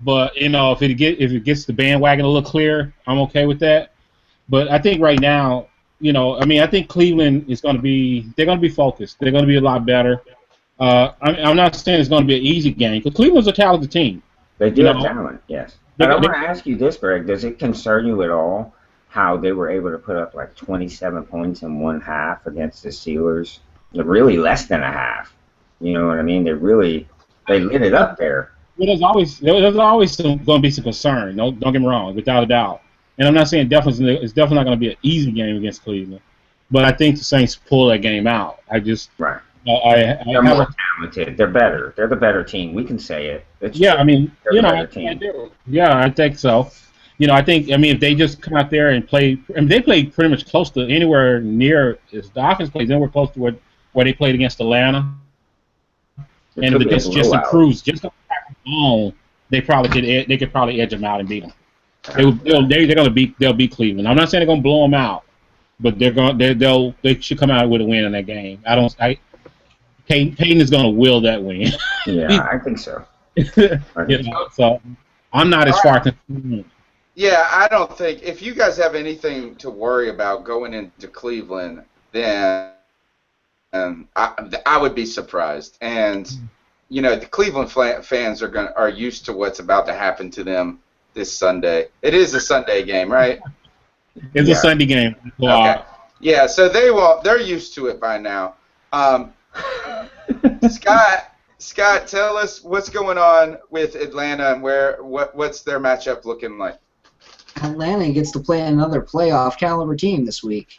Speaker 4: but if it gets the bandwagon a little clearer, I'm okay with that. But I think right now, I think Cleveland is going to be focused. They're going to be a lot better. I'm not saying it's going to be an easy game because Cleveland's a talented team.
Speaker 2: They do have talent, yes.
Speaker 4: They-
Speaker 2: But I
Speaker 4: they-
Speaker 2: want to ask you this, Greg. Does it concern you at all how they were able to put up like 27 points in one half against the Steelers? Really less than a half. You know what I mean? They lit it up there.
Speaker 4: Well, there's always going to be some concern. Don't get me wrong, without a doubt. And I'm not saying it's definitely not going to be an easy game against Cleveland, but I think the Saints pull that game out.
Speaker 2: Right.
Speaker 4: They're
Speaker 2: more talented. They're better. They're the better team. We can say it.
Speaker 4: I mean,
Speaker 2: they're the better team.
Speaker 4: I think so. If they just come out there and play, they played pretty much close to anywhere near. The offense plays anywhere close to where they played against Atlanta. And if it just improves, just on, they could probably edge them out and beat them. They'll beat Cleveland. I'm not saying they're gonna blow them out, but they should come out with a win in that game. Peyton is gonna will that win.
Speaker 2: Yeah, I think so.
Speaker 4: So I'm not as far concerned.
Speaker 1: Yeah, I don't think if you guys have anything to worry about going into Cleveland, then I would be surprised. And the Cleveland fans are used to what's about to happen to them this Sunday. It is a Sunday game, right?
Speaker 4: It's a Sunday game.
Speaker 1: Okay. Yeah, so they're used to it by now. Scott, tell us what's going on with Atlanta and what's their matchup looking like?
Speaker 3: Atlanta gets to play another playoff caliber team this week.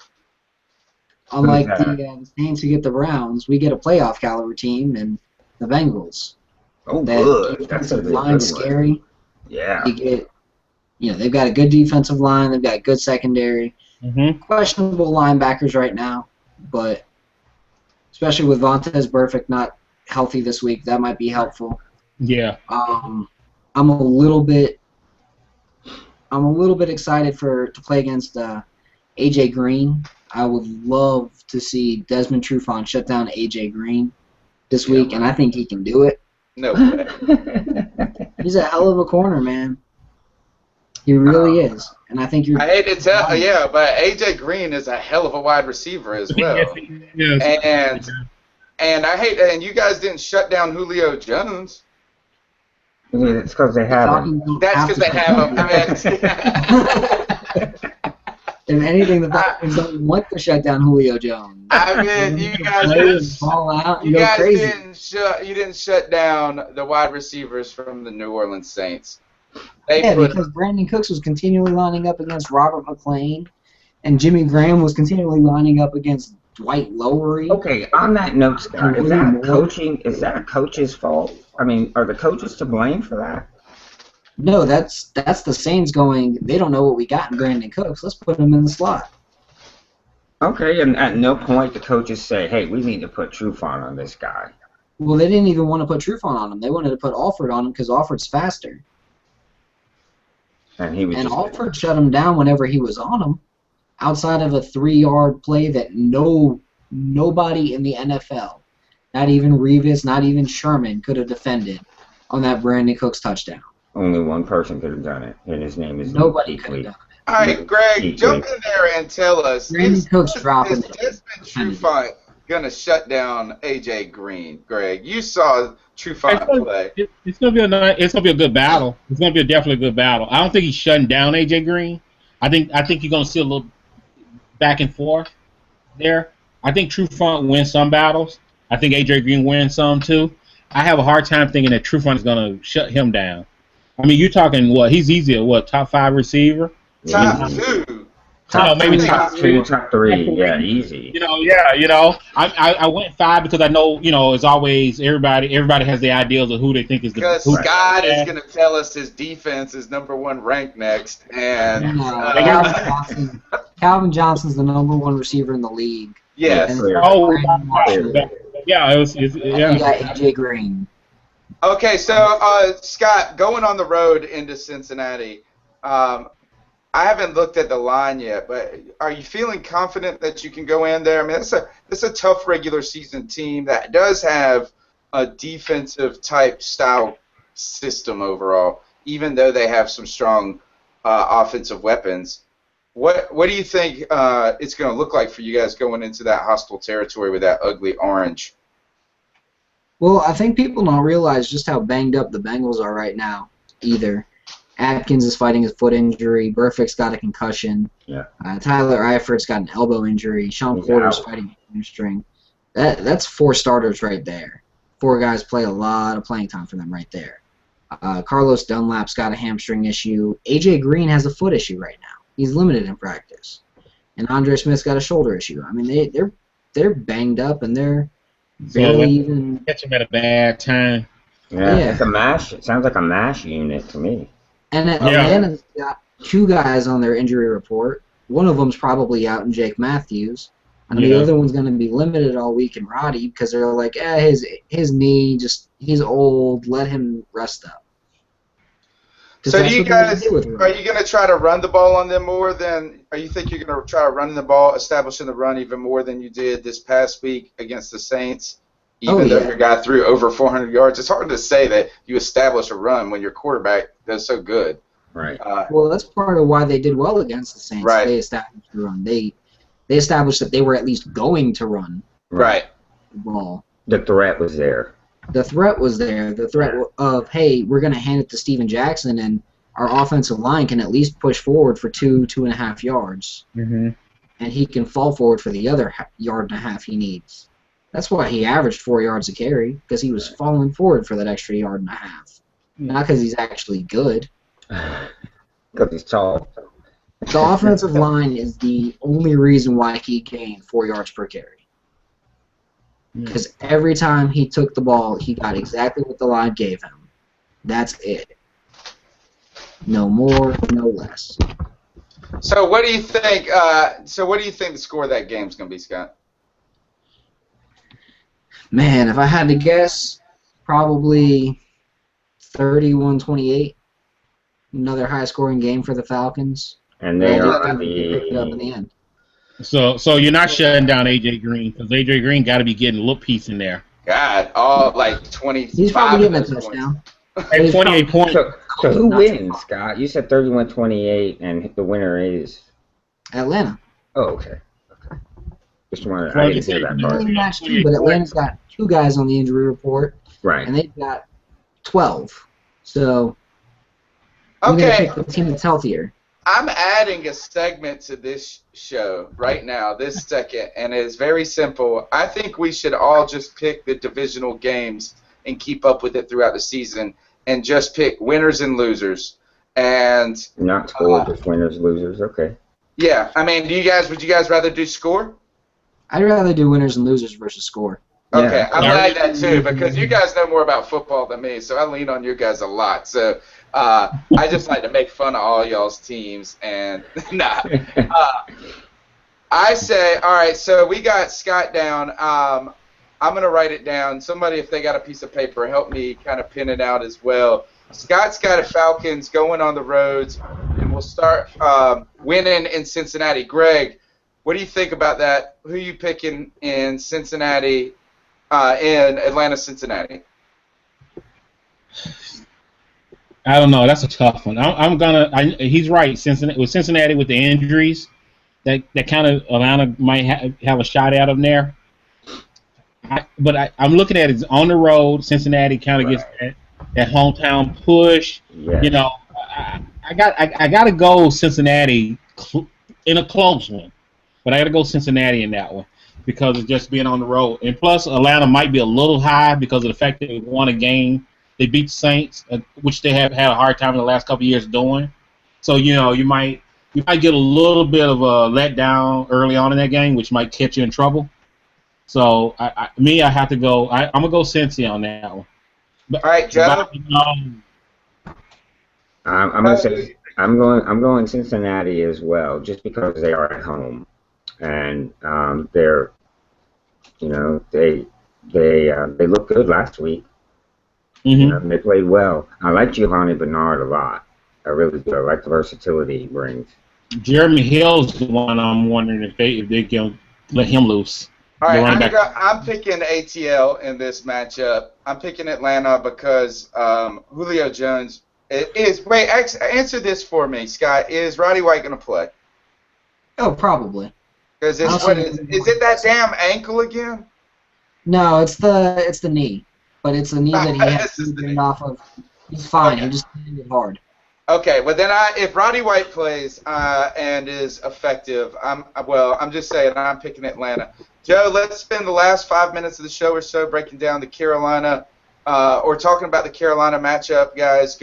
Speaker 3: Unlike the Saints who get the Browns, we get a playoff caliber team and the Bengals.
Speaker 2: Oh, good. That's a good line
Speaker 3: scary.
Speaker 2: Yeah.
Speaker 3: You get, they've got a good defensive line. They've got good secondary.
Speaker 4: Mm-hmm.
Speaker 3: Questionable linebackers right now, but especially with Vontaze Burfict not healthy this week, that might be helpful.
Speaker 4: Yeah.
Speaker 3: I'm a little bit excited to play against AJ Green. I would love to see Desmond Trufant shut down AJ Green this week, and I think he can do it.
Speaker 1: No way.
Speaker 3: He's a hell of a corner, man. He really is, and I think
Speaker 1: I hate to tell, but AJ Green is a hell of a wide receiver as well.
Speaker 4: Yes.
Speaker 1: And I hate, and you guys didn't shut down Julio Jones.
Speaker 2: Yeah, it's because they have him.
Speaker 1: That's because they have him.
Speaker 3: If anything, the Falcons don't want to shut down Julio Jones.
Speaker 1: I mean, you guys
Speaker 3: fall out.
Speaker 1: You
Speaker 3: go
Speaker 1: guys
Speaker 3: crazy.
Speaker 1: didn't shut down the wide receivers from the New Orleans Saints.
Speaker 3: Because Brandon Cooks was continually lining up against Robert McClain, and Jimmy Graham was continually lining up against Dwight Lowery.
Speaker 2: Okay, on that note, Scott, is that a coach's fault? I mean, are the coaches to blame for that?
Speaker 3: No, that's the Saints going, they don't know what we got in Brandon Cooks. Let's put him in the slot.
Speaker 2: Okay, and at no point the coaches say, hey, we need to put Trufant on this guy.
Speaker 3: Well, they didn't even want to put Trufant on him. They wanted to put Alford on him because Alford's faster.
Speaker 2: And
Speaker 3: Alford shut him down whenever he was on him, outside of a 3-yard play that nobody in the NFL, not even Revis, not even Sherman, could have defended on that Brandon Cooks touchdown.
Speaker 2: Only one person could have done it, and his name is
Speaker 3: Nobody could have done it.
Speaker 1: All right, Greg, jump in there and tell us, is Desmond Trufant going to shut down A.J. Green? Greg, you saw Trufant play.
Speaker 4: It's going to be a good battle. It's going to be definitely a good battle. I don't think he's shutting down A.J. Green. I think you're going to see a little back and forth there. I think Trufant wins some battles. I think AJ Green wins some too. I have a hard time thinking that Trufant is going to shut him down. I mean, you're talking what? He's easy at what? Top 5 receiver?
Speaker 1: Top 2.
Speaker 4: Maybe
Speaker 2: top 2, top 3. Yeah, easy.
Speaker 4: I went 5 because I know, as always, everybody has the ideals of who they think is the best.
Speaker 1: Because Scott is going to tell us his defense is #1 ranked next, and
Speaker 3: Calvin Johnson's the #1 receiver in the league.
Speaker 1: Yes.
Speaker 4: Yeah,
Speaker 3: You got AJ Green.
Speaker 1: Okay, so Scott, going on the road into Cincinnati, I haven't looked at the line yet, but are you feeling confident that you can go in there? I mean, it's a tough regular season team that does have a defensive type style system overall, even though they have some strong offensive weapons. What do you think it's going to look like for you guys going into that hostile territory with that ugly orange?
Speaker 3: Well, I think people don't realize just how banged up the Bengals are right now either. Atkins is fighting his foot injury. Burfict's got a concussion.
Speaker 2: Yeah.
Speaker 3: Tyler Eifert's got an elbow injury. Sean Porter's fighting a hamstring. That's 4 starters right there. 4 guys play a lot of playing time for them right there. Carlos Dunlap's got a hamstring issue. AJ Green has a foot issue right now. He's limited in practice. And Andre Smith's got a shoulder issue. I mean, they're banged up and they're barely even
Speaker 4: catch them at a bad time.
Speaker 2: Yeah, it's a mash. It sounds like a mash unit to me.
Speaker 3: And Atlanta's got 2 guys on their injury report. One of them's probably out in Jake Matthews. And the other one's going to be limited all week in Roddy because they're like, his knee, he's old, let him rest up.
Speaker 1: So are you going to try to run the ball on them more than, or you think you're going to try running the ball, establishing the run even more than you did this past week against the Saints? Even though your guy threw over 400 yards, it's hard to say that you establish a run when your quarterback does so good.
Speaker 2: Right.
Speaker 3: Well, that's part of why they did well against the Saints.
Speaker 1: Right.
Speaker 3: They established the run. They established that they were at least going to run
Speaker 1: right.
Speaker 3: the ball.
Speaker 2: The threat was there.
Speaker 3: The threat was there. The threat of, hey, we're going to hand it to Steven Jackson, and our offensive line can at least push forward for 2.5 yards.
Speaker 4: Mm-hmm.
Speaker 3: And he can fall forward for the other 1.5 yards he needs. That's why he averaged 4 yards a carry, because he was falling forward for that extra 1.5 yards. Not because he's actually good.
Speaker 2: Because he's tall.
Speaker 3: The offensive line is the only reason why he gained 4 yards per carry. Because every time he took the ball, he got exactly what the line gave him. That's it. No more, no less.
Speaker 1: So what do you think? The score of that game is going to be, Scott?
Speaker 3: Man, if I had to guess, probably 31-28. Another high-scoring game for the Falcons.
Speaker 2: And they are
Speaker 3: picked it up in the end.
Speaker 4: So you're not shutting down AJ Green because AJ Green got to be getting a little piece in there.
Speaker 1: God, all like 20.
Speaker 3: He's probably getting a touchdown.
Speaker 4: Hey, 28 points.
Speaker 2: So who wins, Scott? You said 31-28, and the winner is
Speaker 3: Atlanta.
Speaker 2: Oh, okay. Just wanted. I didn't hear that part.
Speaker 3: Match too, but Atlanta's got 2 guys on the injury report.
Speaker 2: Right.
Speaker 3: And they've got 12. So I'm
Speaker 1: Okay.
Speaker 3: gonna pick the team that's healthier.
Speaker 1: I'm adding a segment to this show right now, this second, and it's very simple. I think we should all just pick the divisional games and keep up with it throughout the season, and just pick winners and losers. And
Speaker 2: not score, just winners, losers. Okay.
Speaker 1: Yeah, I mean, would you guys rather do score?
Speaker 3: I'd rather do winners and losers versus score.
Speaker 1: Okay,
Speaker 2: Yeah.
Speaker 1: I like that too because you guys know more about football than me, so I lean on you guys a lot. So I just like to make fun of all y'all's teams, and I say, all right. So we got Scott down. I'm gonna write it down. Somebody, if they got a piece of paper, help me kind of pin it out as well. Scott's got a Falcons going on the roads, and we'll start winning in Cincinnati. Greg, what do you think about that? Who are you picking in Cincinnati? In Atlanta, Cincinnati.
Speaker 4: I don't know. That's a tough one. He's right. With Cincinnati with the injuries, that kind of Atlanta might have a shot at him there. But I'm looking at it on the road. Cincinnati kind of gets that hometown push.
Speaker 2: Yes.
Speaker 4: You know, I got to go Cincinnati in a close one. But I got to go Cincinnati in that one because of just being on the road. And plus, Atlanta might be a little high because of the fact that they won a game. They beat the Saints, which they have had a hard time in the last couple of years doing. So, you might get a little bit of a letdown early on in that game, which might catch you in trouble. So, I have to go. I'm going to go Cincy on that one.
Speaker 1: All right, Joe.
Speaker 2: I'm going to say I'm going Cincinnati as well, just because they are at home. And they're, they looked good last week.
Speaker 4: Mm-hmm.
Speaker 2: They played well. I like Giovanni Bernard a lot. I really do. I like the versatility he brings.
Speaker 4: Jeremy Hill's the one I'm wondering if they can let him loose.
Speaker 1: All right, I'm picking ATL in this matchup. I'm picking Atlanta because Julio Jones is. Wait, answer this for me, Scott. Is Roddy White going to play?
Speaker 3: Oh, probably.
Speaker 1: Because is it that damn ankle again?
Speaker 3: No, it's the knee, but it's a knee that he has to get off of. He's fine.
Speaker 1: Okay.
Speaker 3: He just hit it hard.
Speaker 1: Okay, well then, if Roddy White plays and is effective, I'm just saying I'm picking Atlanta. Joe, let's spend the last 5 minutes of the show or so breaking down the Carolina, or talking about the Carolina matchup, guys,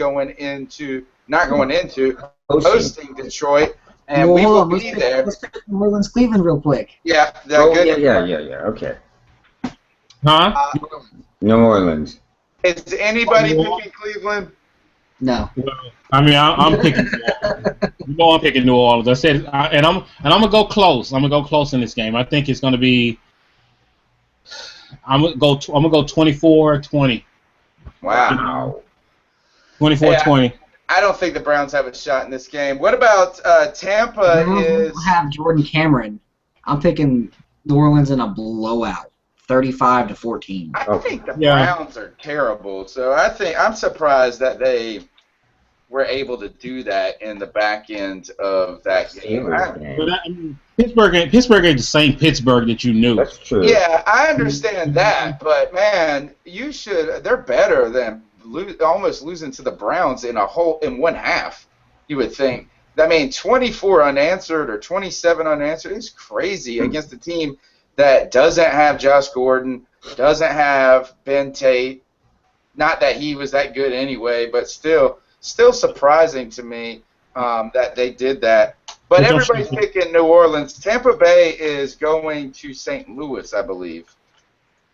Speaker 1: hosting Detroit, and we will be there.
Speaker 3: Let's pick New Orleans, Cleveland real quick.
Speaker 1: Yeah,
Speaker 2: good. Yeah. Okay.
Speaker 4: Huh?
Speaker 2: New Orleans.
Speaker 1: Is anybody picking Cleveland?
Speaker 3: No.
Speaker 4: I mean, I'm picking. I'm picking New Orleans. I said, and I'm gonna go close. I'm gonna go close in this game. I think it's gonna be. I'm gonna go 24-20.
Speaker 1: Wow.
Speaker 4: 24-20.
Speaker 1: I don't think the Browns have a shot in this game. What about Tampa?
Speaker 3: We'll have Jordan Cameron. I'm picking New Orleans in a blowout, 35-14.
Speaker 1: I think the Browns are terrible, so I'm surprised that they were able to do that in the back end of that game.
Speaker 4: Pittsburgh ain't the same Pittsburgh that you knew.
Speaker 2: That's true.
Speaker 1: Yeah, I understand that, but man, they're better than almost losing to the Browns in one half. You would think. I mean, 24 unanswered or 27 unanswered is crazy against a team that doesn't have Josh Gordon, doesn't have Ben Tate. Not that he was that good anyway, but still surprising to me that they did that. But everybody's picking New Orleans. Tampa Bay is going to St. Louis, I believe.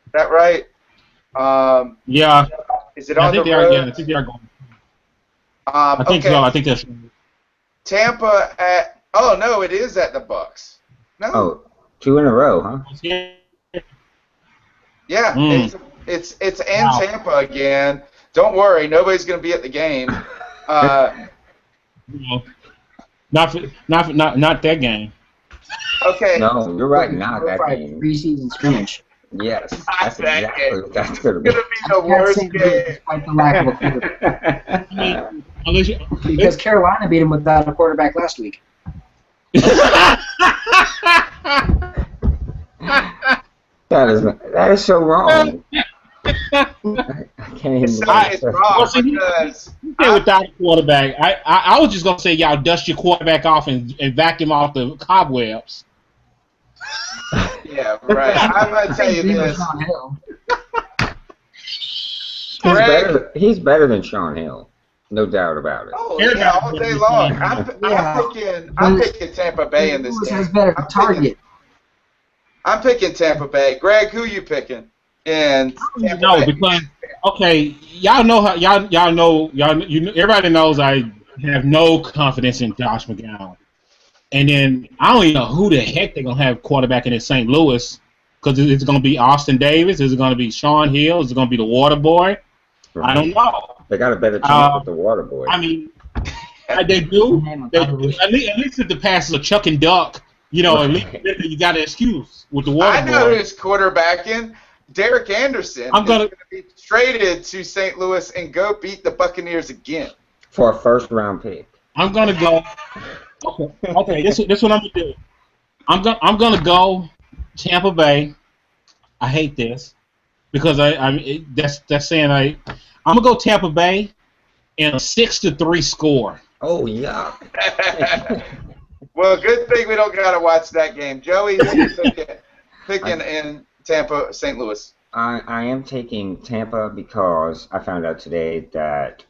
Speaker 1: Is that right?
Speaker 4: Yeah.
Speaker 1: Is it on the road?
Speaker 4: I think they are going.
Speaker 1: I
Speaker 4: think so. I think that's.
Speaker 1: Tampa at. Oh no, it is at the Bucks. No.
Speaker 2: Oh, 2 in a row, huh?
Speaker 1: Yeah, it's in Tampa again. Don't worry, nobody's going to be at the game.
Speaker 4: Not that game.
Speaker 1: Okay.
Speaker 2: No, you're right. Not that game.
Speaker 3: Preseason scrimmage.
Speaker 2: Yes, that's exactly what that's going to be.
Speaker 1: It's going to be the worst game.
Speaker 3: Despite the lack of a quarterback. Because Carolina beat him without a quarterback last week.
Speaker 2: That is so wrong. I can't even
Speaker 1: it's wrong because
Speaker 4: without a quarterback, I was just gonna say y'all dust your quarterback off and vacuum off the cobwebs.
Speaker 1: Yeah, right. I'm gonna tell you this.
Speaker 2: He's better than Sean Hill, no doubt about it.
Speaker 1: Oh yeah, all day long. I'm picking Tampa Bay in this game.
Speaker 3: Has better target.
Speaker 1: I'm picking Tampa Bay. Greg, who you picking? And
Speaker 4: because y'all know how everybody knows I have no confidence in Josh McCown. And then I don't even know who the heck they're gonna have quarterback in St. Louis, because it's gonna be Austin Davis, is it gonna be Sean Hill, is it gonna be the Water Boy? Right. I don't know.
Speaker 2: They got a better chance with the Water Boy.
Speaker 4: I mean, they do. At least if the passes are chuck and duck, at least you got an excuse with the Water Boy.
Speaker 1: I know who's quarterbacking. Derek Anderson is going to be traded to St. Louis and go beat the Buccaneers again.
Speaker 2: For a first-round pick.
Speaker 4: I'm going to go. Okay, this is what I'm going to do. I'm going to go Tampa Bay. I hate this because that's saying I'm going to go Tampa Bay and a 6-3 score.
Speaker 2: Oh, yeah.
Speaker 1: Well, good thing we don't gotta watch that game. Joey, who you picking in Tampa, St. Louis?
Speaker 2: I am taking Tampa because I found out today that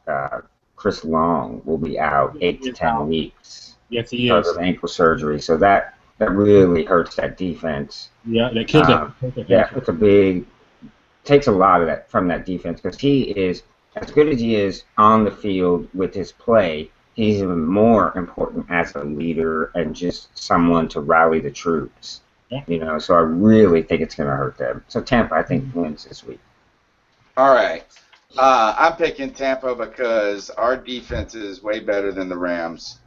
Speaker 2: Chris Long will be out 8 to 10 weeks.
Speaker 4: Yes, he
Speaker 2: because
Speaker 4: is.
Speaker 2: of ankle surgery. So that really hurts that defense.
Speaker 4: Yeah, that kills it.
Speaker 2: Yeah, takes a lot of that from that defense because he is, as good as he is on the field with his play, he's even more important as a leader and just someone to rally the troops. Yeah. So I really think it's going to hurt them. So Tampa, I think, wins this week.
Speaker 1: All right. I'm picking Tampa because our defense is way better than the Rams.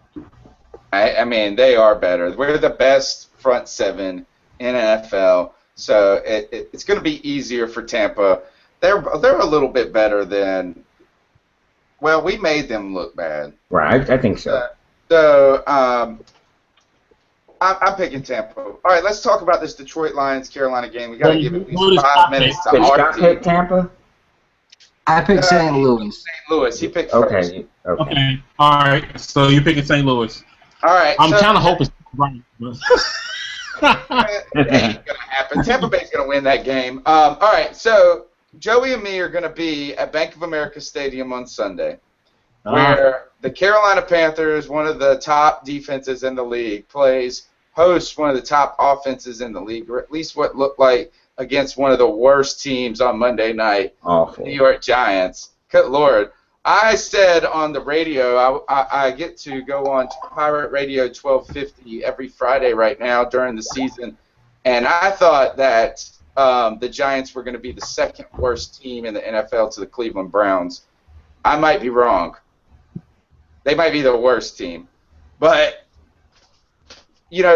Speaker 1: I mean, they are better. We're the best front seven in NFL, so it's going to be easier for Tampa. They're a little bit better than. Well, we made them look bad.
Speaker 2: Right, I think so.
Speaker 1: I'm picking Tampa. All right, let's talk about this Detroit Lions-Carolina game. We got to give at least 5 minutes to
Speaker 2: Did
Speaker 1: our
Speaker 2: Scott
Speaker 1: team.
Speaker 2: pick Tampa?
Speaker 3: I picked St. Louis.
Speaker 1: St. Louis. He picked first.
Speaker 4: Okay. All right. So you're picking St. Louis.
Speaker 1: All right.
Speaker 4: I'm kind of hoping. Right.
Speaker 1: It ain't gonna happen. Tampa Bay's gonna win that game. All right. So Joey and me are gonna be at Bank of America Stadium on Sunday, where the Carolina Panthers, one of the top defenses in the league, hosts one of the top offenses in the league, or at least what looked like against one of the worst teams on Monday night,
Speaker 2: Awful.
Speaker 1: New York Giants. Good Lord. I said on the radio, I get to go on to Pirate Radio 1250 every Friday right now during the season, and I thought that the Giants were going to be the second worst team in the NFL to the Cleveland Browns. I might be wrong. They might be the worst team, but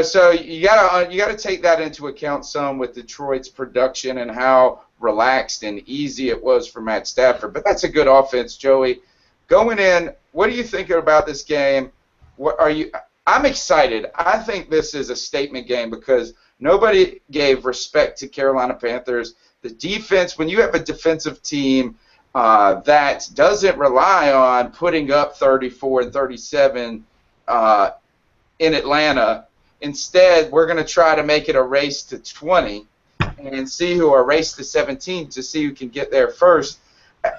Speaker 1: so you gotta take that into account some with Detroit's production and how relaxed and easy it was for Matt Stafford. But that's a good offense, Joey. Going in, what are you thinking about this game? I'm excited. I think this is a statement game because nobody gave respect to Carolina Panthers. The defense, when you have a defensive team that doesn't rely on putting up 34 and 37 in Atlanta, instead we're going to try to make it a race to 20 and see who are race to 17 to see who can get there first.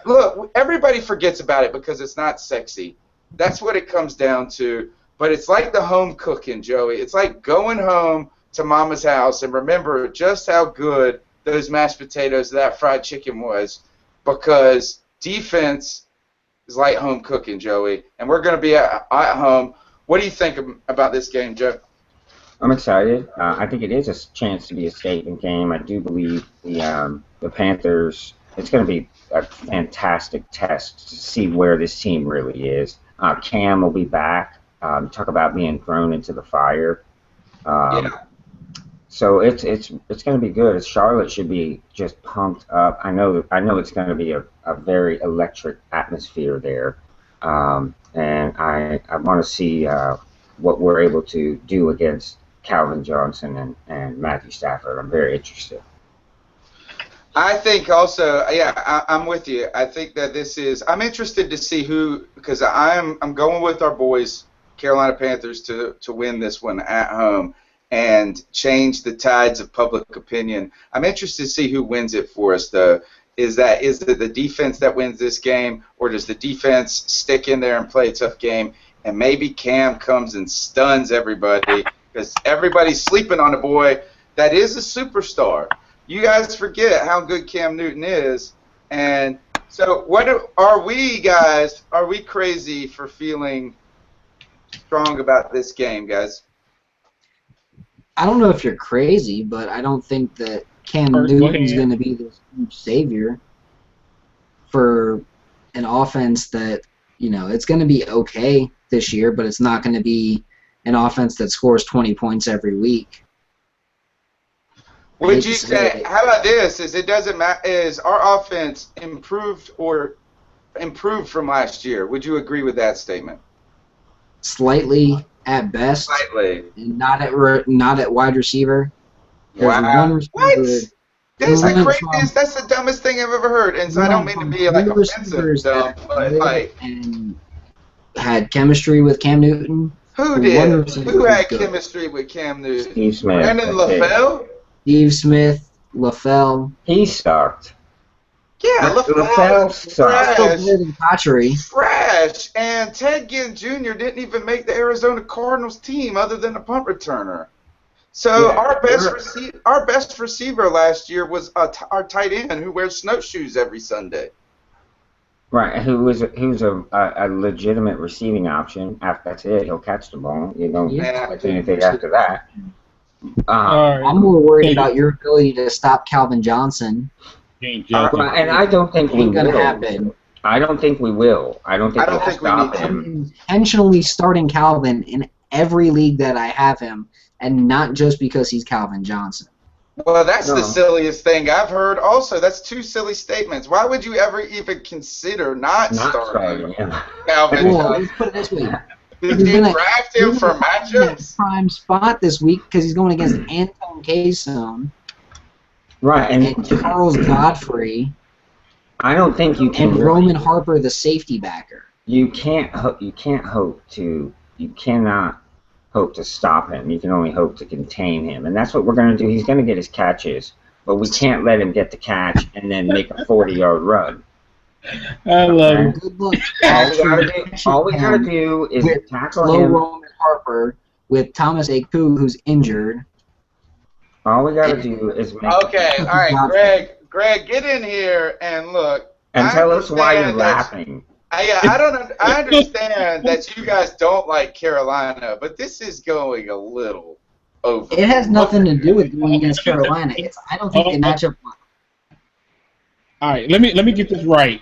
Speaker 1: Look, everybody forgets about it because it's not sexy. That's what it comes down to. But it's like the home cooking, Joey. It's like going home to mama's house and remember just how good those mashed potatoes, that fried chicken was, because defense is like home cooking, Joey. And we're going to be at home. What do you think about this game, Joe?
Speaker 2: I'm excited. I think it is a chance to be a statement game. I do believe the Panthers, it's going to be a fantastic test to see where this team really is. Cam will be back. Talk about being thrown into the fire. So it's going to be good. Charlotte should be just pumped up. I know it's going to be a very electric atmosphere there, and I want to see what we're able to do against Calvin Johnson and Matthew Stafford. I'm very interested.
Speaker 1: I think also, I'm with you. I think that I'm interested to see who, because I'm going with our boys, Carolina Panthers, to win this one at home and change the tides of public opinion. I'm interested to see who wins it for us, though. Is it the defense that wins this game, or does the defense stick in there and play a tough game, and maybe Cam comes and stuns everybody, because everybody's sleeping on a boy that is a superstar. You guys forget how good Cam Newton is. And so are we crazy for feeling strong about this game, guys?
Speaker 3: I don't know if you're crazy, but I don't think that Cam Newton's going to be this huge savior for an offense that, it's going to be okay this year, but it's not going to be an offense that scores 20 points every week.
Speaker 1: Would you say, how about this, it doesn't matter, is our offense improved from last year? Would you agree with that statement?
Speaker 3: Slightly at best.
Speaker 1: Slightly.
Speaker 3: And not at wide receiver.
Speaker 1: Wow. What? That's the craziest. That's the dumbest thing I've ever heard. And so I don't mean to be offensive, but
Speaker 3: and had chemistry with Cam Newton.
Speaker 1: Who
Speaker 3: One
Speaker 1: did?
Speaker 3: receiver
Speaker 1: Who
Speaker 3: who's
Speaker 1: had
Speaker 3: good.
Speaker 1: chemistry with Cam Newton?
Speaker 2: Steve Smith.
Speaker 1: Brandon
Speaker 2: that's it.
Speaker 1: LaFell?
Speaker 3: Steve Smith, LaFell.
Speaker 2: He sucked.
Speaker 1: Yeah,
Speaker 2: LaFell
Speaker 1: is
Speaker 2: sucked.
Speaker 3: Still
Speaker 1: trash.
Speaker 3: better than Patry.
Speaker 1: Trash. And Ted Ginn Jr. didn't even make the Arizona Cardinals team other than a punt returner. So
Speaker 2: Yeah,
Speaker 1: our best receiver last year was our tight end who wears snowshoes every Sunday.
Speaker 2: Right, who's a legitimate receiving option. After that's it, he'll catch the ball. You don't
Speaker 3: Yeah.
Speaker 2: expect anything after that.
Speaker 4: All right.
Speaker 3: I'm more worried about your ability to stop Calvin Johnson.
Speaker 4: Ain't joking.
Speaker 2: And I don't think we
Speaker 3: Ain't gonna
Speaker 2: will.
Speaker 3: happen.
Speaker 2: I don't think we will. I don't think we'll
Speaker 1: we
Speaker 2: stop
Speaker 1: need to.
Speaker 2: him.
Speaker 3: I'm intentionally starting Calvin in every league that I have him, and not just because he's Calvin Johnson.
Speaker 1: Well, that's
Speaker 2: No.
Speaker 1: the silliest thing I've heard. Also, that's two silly statements. Why would you ever even consider not starting
Speaker 2: him.
Speaker 1: Calvin
Speaker 3: Well,
Speaker 1: Johnson?
Speaker 3: let's put it this way.
Speaker 1: Did
Speaker 3: he's
Speaker 1: you
Speaker 3: gonna-
Speaker 1: draft him
Speaker 3: He's
Speaker 1: for
Speaker 3: gonna find that
Speaker 1: matchups?
Speaker 3: prime spot this week because he's going against Anton Kayson
Speaker 2: Right,
Speaker 3: and Charles Godfrey
Speaker 2: I don't think you can.
Speaker 3: and Roman Harper, the safety backer.
Speaker 2: You cannot hope to stop him. You can only hope to contain him, and that's what we're going to do. He's going to get his catches, but we can't let him get the catch and then make a 40-yard run.
Speaker 4: I love it.
Speaker 3: Good luck.
Speaker 2: All we gotta do is
Speaker 3: with
Speaker 2: tackle
Speaker 3: Low
Speaker 2: him.
Speaker 3: Roman Harper with Thomas Aku, who's injured.
Speaker 2: All we gotta do is make.
Speaker 1: Okay, all right, Greg, get in here and look.
Speaker 2: And
Speaker 1: I
Speaker 2: tell us why you're
Speaker 1: understand that-
Speaker 2: laughing.
Speaker 1: I understand that you guys don't like Carolina, but this is going a little over.
Speaker 3: It has nothing to do with going against Carolina. I don't think they match up.
Speaker 4: All right, let me get this right.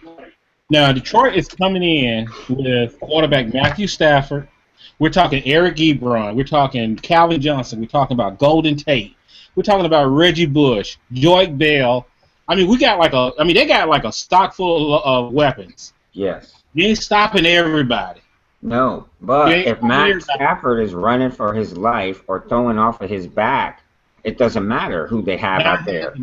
Speaker 4: Now, Detroit is coming in with quarterback Matthew Stafford. We're talking Eric Ebron. We're talking Calvin Johnson. We're talking about Golden Tate. We're talking about Reggie Bush, Joique Bell. I mean, they got like a stock full of weapons.
Speaker 2: Yes.
Speaker 4: You ain't stopping everybody.
Speaker 2: No, but
Speaker 4: Yeah,
Speaker 2: if Matt Stafford is running for his life or throwing off of his back, it doesn't matter who they have out there.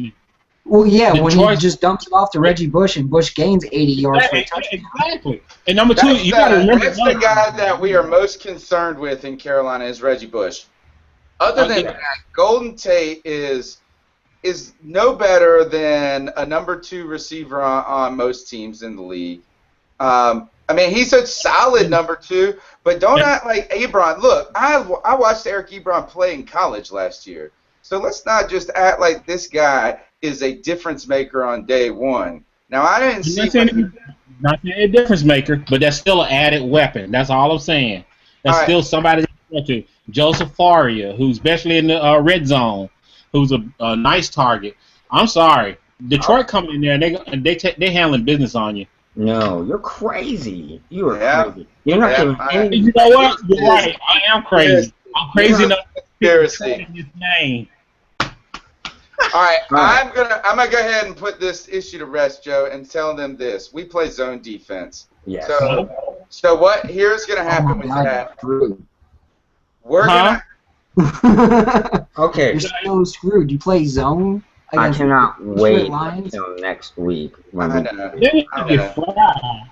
Speaker 3: Well, yeah, when he
Speaker 4: Detroit-
Speaker 3: just dumps it off to Reggie Bush and Bush gains 80 yards for a touchdown.
Speaker 4: Exactly. And number two, you got to remember
Speaker 1: That's the guy that we are most concerned with in Carolina is Reggie Bush. Other than that, Golden Tate is no better than a number 2 receiver on most teams in the league. I mean, he's a solid number 2, but don't act like Ebron. Look, I watched Eric Ebron play in college last year, so let's not just act like this guy is a difference maker on day one. Now, I didn't see.
Speaker 4: Not a difference maker, but that's still an added weapon. That's all I'm saying. That's
Speaker 1: All right.
Speaker 4: still somebody to to. Joseph Faria, who's especially in the red zone, who's a nice target. I'm sorry, Detroit coming in there and they handling business on you.
Speaker 2: No, you're crazy. You are crazy.
Speaker 1: Yeah.
Speaker 2: You're not
Speaker 1: Yeah,
Speaker 2: giving any.
Speaker 4: You know what? You're right. I am crazy. I'm crazy enough to
Speaker 1: Conspiracy.
Speaker 4: his name.
Speaker 1: All right,
Speaker 2: Right.
Speaker 1: I'm gonna go ahead and put this issue to rest, Joe, and tell them this: we play zone defense.
Speaker 2: Yes.
Speaker 1: So what? Here's gonna happen with
Speaker 3: God,
Speaker 1: that.
Speaker 3: Drew.
Speaker 1: We're
Speaker 4: Huh?
Speaker 1: gonna.
Speaker 2: Okay.
Speaker 3: You're so screwed. You play zone
Speaker 2: I
Speaker 3: against
Speaker 2: cannot wait
Speaker 3: Lions?
Speaker 2: until next week.
Speaker 1: I know.
Speaker 4: They need to get fried.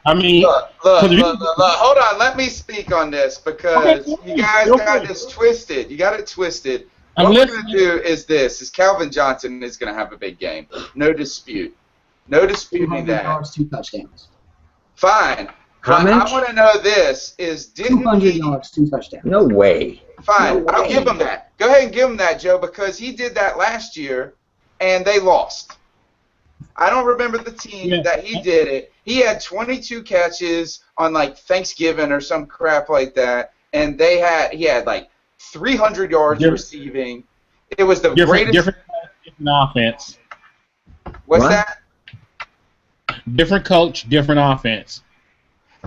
Speaker 4: I mean,
Speaker 1: Look, hold on. Let me speak on this because you guys got this twisted. You got it twisted. What we're going to do is this: is Calvin Johnson is going to have a big game. No dispute. No disputing
Speaker 3: 200
Speaker 1: that.
Speaker 3: yards, 2 touchdowns.
Speaker 1: Fine.
Speaker 2: How
Speaker 1: What
Speaker 2: much?
Speaker 1: I want to know this is, didn't
Speaker 3: 200
Speaker 1: he?
Speaker 3: yards, 2 touchdowns.
Speaker 2: No way.
Speaker 1: Fine,
Speaker 2: No
Speaker 1: I'll
Speaker 2: way.
Speaker 1: give him that. Go ahead and give him that, Joe, because he did that last year, and they lost. I don't remember the team that he did it. He had 22 catches on like Thanksgiving or some crap like that, and he had like 300 yards receiving. It was the greatest.
Speaker 4: different offense.
Speaker 1: What's
Speaker 2: What?
Speaker 1: that?
Speaker 4: Different coach, different offense.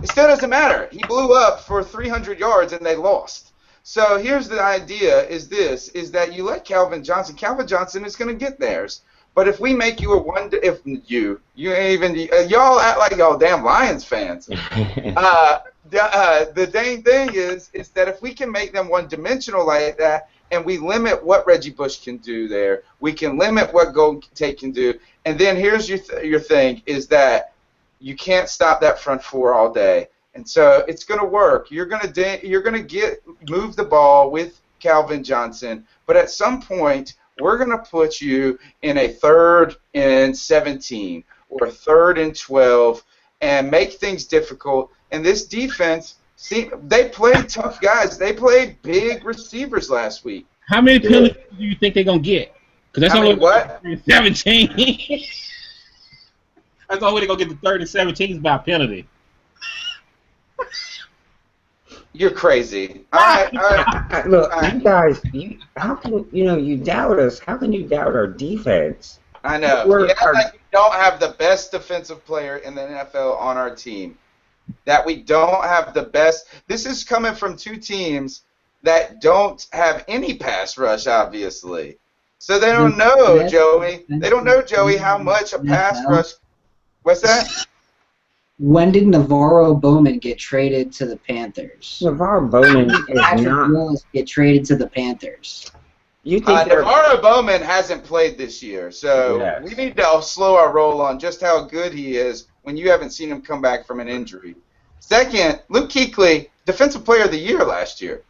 Speaker 1: It still doesn't matter. He blew up for 300 yards and they lost. So here's the idea: is that you let Calvin Johnson. Calvin Johnson is going to get theirs. But if we make you y'all act like y'all damn Lions fans. The dang thing is that if we can make them one-dimensional like that, and we limit what Reggie Bush can do there, we can limit what Golden Tate can do. And then here's your thing is that you can't stop that front four all day. And so it's going to work. You're going to move the ball with Calvin Johnson, but at some point we're going to put you in a 3rd and 17 or 3rd and 12 and make things difficult. And this defense, they played tough guys. They played big receivers last week.
Speaker 4: How many penalties do you think they're going to get? Because that's only
Speaker 1: what?
Speaker 4: 17. That's the only way they're going to get the 3rd and 17s by penalty.
Speaker 1: You're crazy. All right.
Speaker 2: Look, you guys, how can you doubt us? How can you doubt our defense?
Speaker 1: I know. We don't have the best defensive player in the NFL on our team. That we don't have the best. This is coming from 2 teams that don't have any pass rush, obviously. So they don't know, Joey. They don't know, Joey, how much a pass rush. What's that?
Speaker 3: When did Navarro Bowman get traded to the Panthers?
Speaker 2: Navarro Bowman is not.
Speaker 3: Willis get traded to the Panthers.
Speaker 2: You think
Speaker 1: Navarro Bowman hasn't played this year, so we need to slow our roll on just how good he is when you haven't seen him come back from an injury. Second, Luke Kuechly, Defensive Player of the Year last year.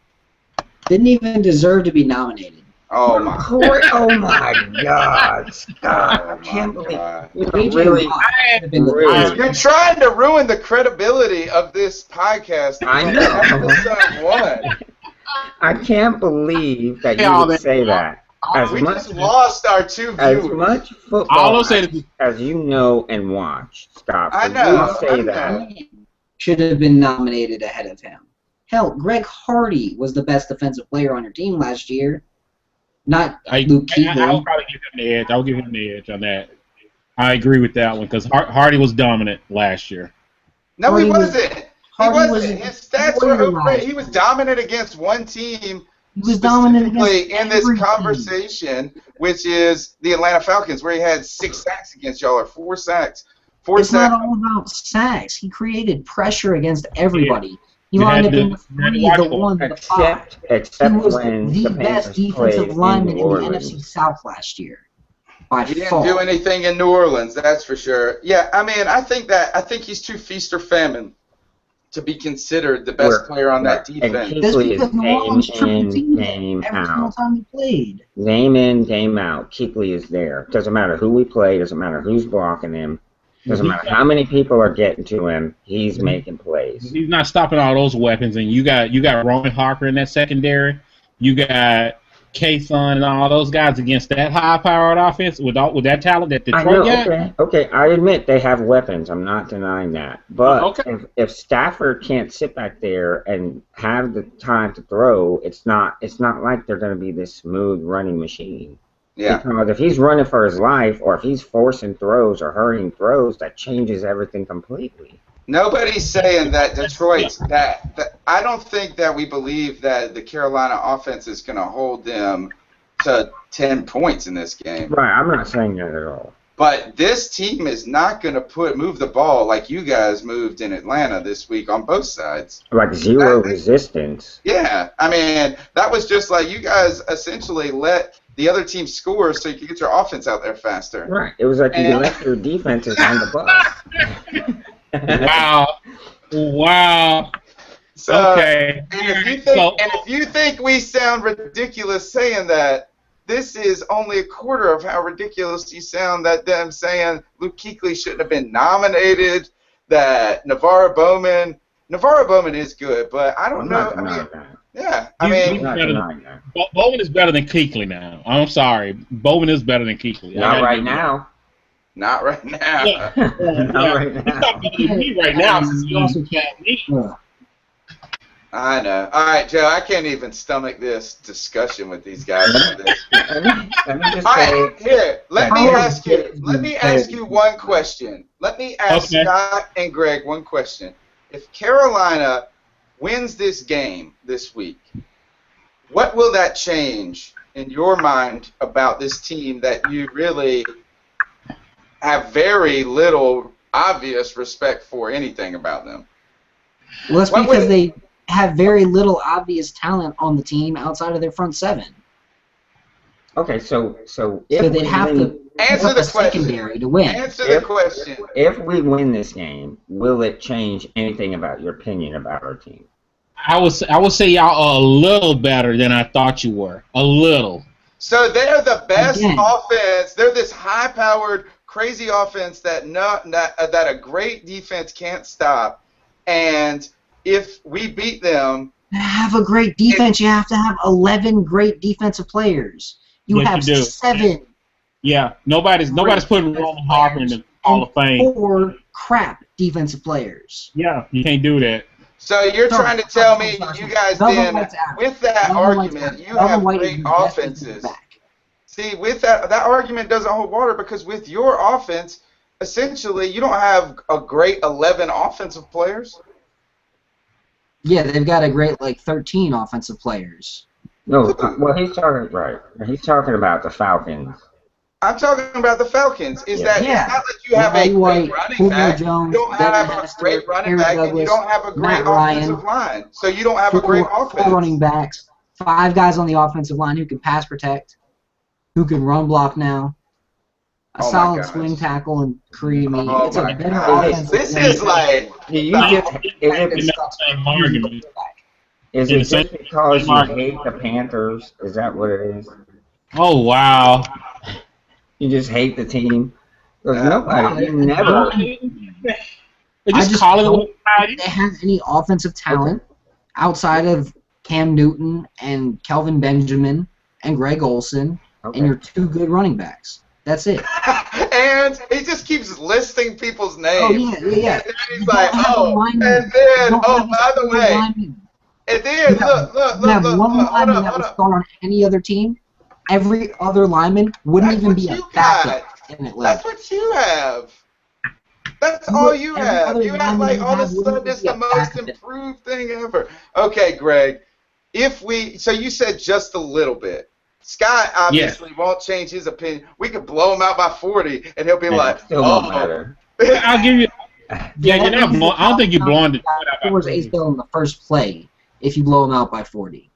Speaker 3: Didn't even deserve to be nominated.
Speaker 1: Oh my
Speaker 2: God, Scott! I can't believe
Speaker 1: you're trying to ruin the credibility of this podcast.
Speaker 2: I know. I can't believe that you would say that.
Speaker 1: We just lost our 2 viewers.
Speaker 2: As much football as you know and watch, Scott.
Speaker 1: I know.
Speaker 2: You say that.
Speaker 3: Should have been nominated ahead of him. Hell, Greg Hardy was the best defensive player on your team last year. Not Luke Kuechly.
Speaker 4: I'll probably give him the edge. I'll give him the edge on that. I agree with that one because Hardy was dominant last year.
Speaker 1: No, he wasn't. He wasn't. His stats were okay. He was dominant against one team.
Speaker 3: He was dominant
Speaker 1: in this conversation, which is the Atlanta Falcons, where he had 6 sacks against y'all, or 4 sacks.
Speaker 3: It's not all about sacks. He created pressure against everybody. He lined up in the 3, the 1, the 5.
Speaker 2: Except
Speaker 3: he was
Speaker 2: when
Speaker 3: the best defensive lineman in the NFC South last year.
Speaker 1: He didn't do anything in New Orleans, that's for sure. Yeah, I mean, I think he's too feast or famine to be considered the best player on that defense.
Speaker 3: That's because New Orleans triple teamed him every single time he played.
Speaker 2: Game in, game out. Kuechly is there. Doesn't matter who we play. Doesn't matter who's blocking him. Doesn't matter how many people are getting to him. He's making plays.
Speaker 4: He's not stopping all those weapons, and you got Roman Harper in that secondary. You got K-Sun and all those guys against that high-powered offense with that talent that Detroit got.
Speaker 2: Okay, I admit they have weapons. I'm not denying that. But if Stafford can't sit back there and have the time to throw, it's not like they're going to be this smooth running machine.
Speaker 1: Yeah.
Speaker 2: Because if he's running for his life, or if he's forcing throws or hurrying throws, that changes everything completely.
Speaker 1: Nobody's saying that Detroit's that. I don't think that we believe that the Carolina offense is going to hold them to 10 points in this game.
Speaker 2: Right, I'm not saying that at all.
Speaker 1: But this team is not going to move the ball like you guys moved in Atlanta this week on both sides.
Speaker 2: Like zero resistance.
Speaker 1: Yeah, I mean, that was just like you guys essentially let the other team score so you could get your offense out there faster.
Speaker 2: Right, it was like you left your defenses on the bus.
Speaker 4: Wow.
Speaker 1: So,
Speaker 4: okay.
Speaker 1: And if you think we sound ridiculous saying that, this is only a quarter of how ridiculous you sound that them saying Luke Kuechly shouldn't have been nominated, that Navarro Bowman is good, but I don't know.
Speaker 4: Bowman is better than Kuechly now. I'm sorry. Bowman is better than Kuechly.
Speaker 2: Not right now.
Speaker 1: Not right now.
Speaker 4: Yeah. Not right now. He's not better than me right now since he also can't me.
Speaker 1: I know. All right, Joe, I can't even stomach this discussion with these guys.
Speaker 2: Let me just
Speaker 1: All
Speaker 2: say,
Speaker 1: right, here, let me ask you one question. Let me ask Scott and Greg one question. If Carolina wins this game this week, what will that change in your mind about this team that you really have very little obvious respect for anything about them?
Speaker 3: Well, that's because they have very little obvious talent on the team outside of their front seven.
Speaker 2: Okay, so
Speaker 3: they'd have to
Speaker 1: Answer the question.
Speaker 3: Secondary to win.
Speaker 1: Answer the question.
Speaker 2: If we win this game, will it change anything about your opinion about our team?
Speaker 4: I would say y'all are a little better than I thought you were. A little.
Speaker 1: So they're the best offense. They're this high-powered, crazy offense that a great defense can't stop. And if we beat them,
Speaker 3: to have a great defense, you have to have 11 great defensive players. You have 7.
Speaker 4: Yeah, nobody's putting Roman Harper in the Hall of Fame.
Speaker 3: 4 crap defensive players.
Speaker 4: Yeah, you can't do that.
Speaker 1: So you're trying to tell me you guys then, with that argument, you have great offenses. See, with that argument doesn't hold water because with your offense, essentially, you don't have a great 11 offensive players.
Speaker 3: Yeah, they've got a great 13 offensive players.
Speaker 2: No, well, he's talking about the Falcons.
Speaker 1: I'm talking about the Falcons. It's not that you have a great running back. You don't have a great running back, and you don't have a great offensive line. So you don't have a great offense.
Speaker 3: 4 running backs, 5 guys on the offensive line who can pass protect, who can run block now. A solid swing tackle and creamy. It's a better offense.
Speaker 1: This is like...
Speaker 2: Is it just because you hate the Panthers? Is that what it is?
Speaker 4: Oh, wow.
Speaker 2: You just hate the team? Because nobody, you never...
Speaker 3: They have any offensive talent outside of Cam Newton and Kelvin Benjamin and Greg Olsen and your 2 good running backs. That's it.
Speaker 1: And he just keeps listing people's names.
Speaker 3: Oh, yeah.
Speaker 1: And he's like, by the way. And then, look.
Speaker 3: One lineman that would start on any other team, every other lineman wouldn't even be a backup in Atlanta.
Speaker 1: That's what you have. That's all you have. You have all of a sudden it's the most improved thing ever. Okay, Greg. So you said just a little bit. Scott obviously won't change his opinion. We could blow him out by 40, and he'll be like,
Speaker 2: matter.
Speaker 4: I'll give you. Yeah, you're not. I don't think you're blowing the.
Speaker 3: Towards ACL in the first play if you blow him out by 40.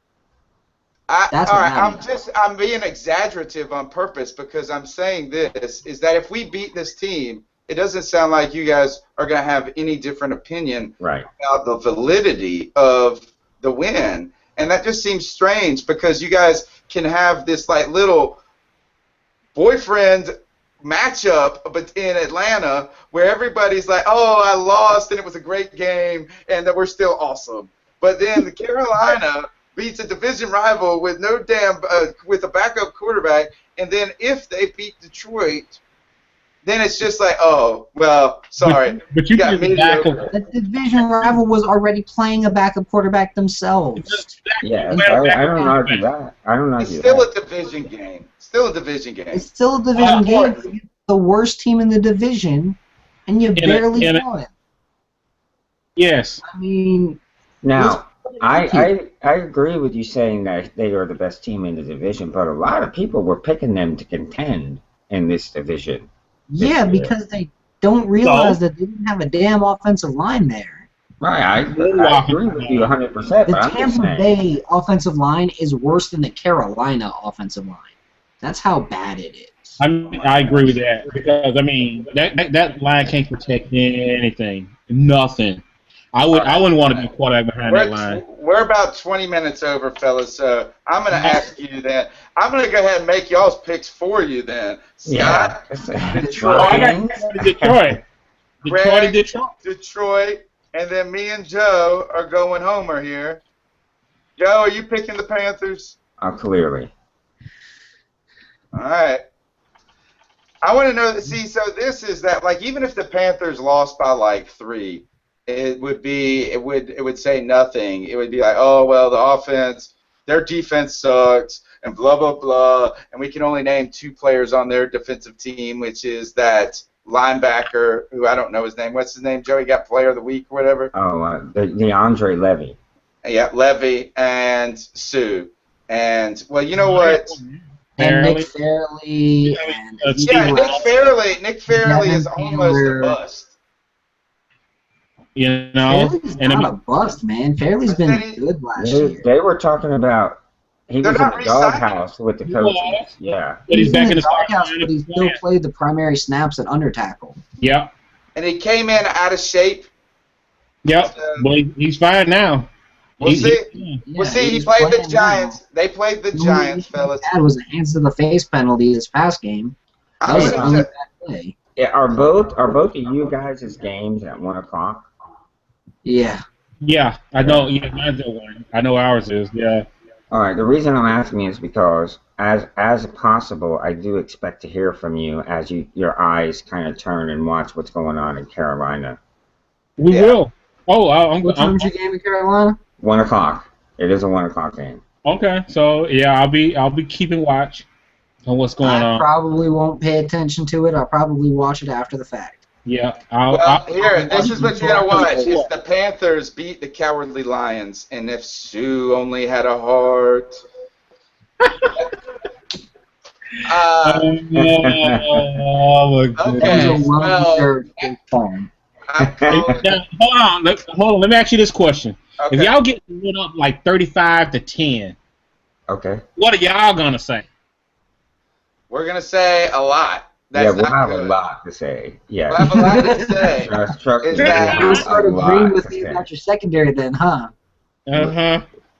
Speaker 1: I'm being exaggerative on purpose because I'm saying this is that if we beat this team, it doesn't sound like you guys are going to have any different opinion about the validity of the win. And that just seems strange because you guys can have this little boyfriend matchup in Atlanta where everybody's like, oh, I lost and it was a great game and that we're still awesome. But then Carolina beats a division rival with with a backup quarterback, and then if they beat Detroit, then it's just like, oh, well, sorry.
Speaker 4: But you got mediocre.
Speaker 3: The division rival was already playing a backup quarterback themselves.
Speaker 2: Yeah, I don't argue that.
Speaker 1: It's still a division game. It's still a division game.
Speaker 3: You're the worst team in the division, and you barely won it.
Speaker 4: Yes.
Speaker 3: I mean...
Speaker 2: Now, I agree with you saying that they are the best team in the division, but a lot of people were picking them to contend in this division.
Speaker 3: Yeah, because they don't realize that they didn't have a damn offensive line there.
Speaker 2: Right, I agree with you 100%.
Speaker 3: The Tampa Bay offensive line is worse than the Carolina offensive line. That's how bad it is.
Speaker 4: I agree with that because that line can't protect anything, nothing. I wouldn't want to be quarterback behind that line.
Speaker 1: We're about 20 minutes over, fellas. So I'm going to ask you then. I'm going to go ahead and make y'all's picks for you then. Scott,
Speaker 4: Detroit.
Speaker 1: Greg, Detroit, and then me and Joe are going homer here. Joe, are you picking the Panthers?
Speaker 2: Clearly.
Speaker 1: All right. I want to know. So this is that even if the Panthers lost by 3. It would say nothing. It would be like, oh well, the offense, their defense sucks, and blah blah blah, and we can only name 2 players on their defensive team, which is that linebacker who I don't know his name. What's his name? Joey got Player of the Week or whatever.
Speaker 2: Oh, DeAndre Levy.
Speaker 1: Yeah, Levy and Sue, and well, you know what?
Speaker 3: And Nick Fairley. And
Speaker 1: Nick Fairley is almost a bust.
Speaker 3: Fairley's not a bust, man. Fairley's been good last year.
Speaker 2: They were talking about He
Speaker 1: They're
Speaker 2: was in
Speaker 1: not
Speaker 2: the
Speaker 1: re-signing.
Speaker 2: doghouse with the coaches. Yeah.
Speaker 4: But he's back in the
Speaker 3: doghouse, but he still played the primary snaps at under tackle.
Speaker 4: Yep.
Speaker 1: And he came in out of shape.
Speaker 4: Yep.
Speaker 1: So,
Speaker 4: But he's fine now.
Speaker 1: we'll see.
Speaker 3: Yeah,
Speaker 1: We'll see. He
Speaker 3: he's
Speaker 1: played the
Speaker 3: playing
Speaker 1: Giants.
Speaker 3: now.
Speaker 1: They played the
Speaker 3: The
Speaker 1: Giants,
Speaker 3: only
Speaker 1: fellas.
Speaker 3: issue he had was a hands to the face penalty this past game. That
Speaker 1: I'm
Speaker 3: was a
Speaker 1: gonna
Speaker 3: really
Speaker 1: t-
Speaker 3: bad play.
Speaker 2: Yeah, are both of you guys' games at 1:00?
Speaker 3: Yeah.
Speaker 4: Yeah, I know. Yeah, mine's at 1. I know ours is. Yeah.
Speaker 2: All right. The reason I'm asking is because, as possible, I do expect to hear from you as your eyes kind of turn and watch what's going on in Carolina.
Speaker 4: We will. Oh,
Speaker 3: What time's your game in Carolina?
Speaker 2: 1:00. It is a 1:00 game.
Speaker 4: okay. So yeah, I'll be keeping watch on what's going
Speaker 3: I
Speaker 4: on.
Speaker 3: probably won't pay attention to it. I'll probably watch it after the fact.
Speaker 4: Yeah.
Speaker 1: Here, this is what you're gonna watch. It's the Panthers beat the Cowardly Lions, and if Sue only had a heart.
Speaker 4: Oh my God.
Speaker 1: Okay, well,
Speaker 4: Now, hold on. Let me ask you this question:
Speaker 1: okay.
Speaker 4: If y'all get lit up like 35-10,
Speaker 2: Okay.
Speaker 4: what are y'all gonna say?
Speaker 1: We're gonna say a lot. That's
Speaker 2: Yeah, we'll
Speaker 1: not
Speaker 2: have
Speaker 1: good.
Speaker 2: a lot to say. Yeah.
Speaker 1: We'll have a lot to say.
Speaker 2: Trust me,
Speaker 1: Is
Speaker 2: we'll
Speaker 1: that-
Speaker 3: You
Speaker 2: have
Speaker 3: started
Speaker 2: a
Speaker 3: agreeing
Speaker 2: lot
Speaker 3: with
Speaker 2: to
Speaker 3: me
Speaker 2: say.
Speaker 3: about your secondary then, huh?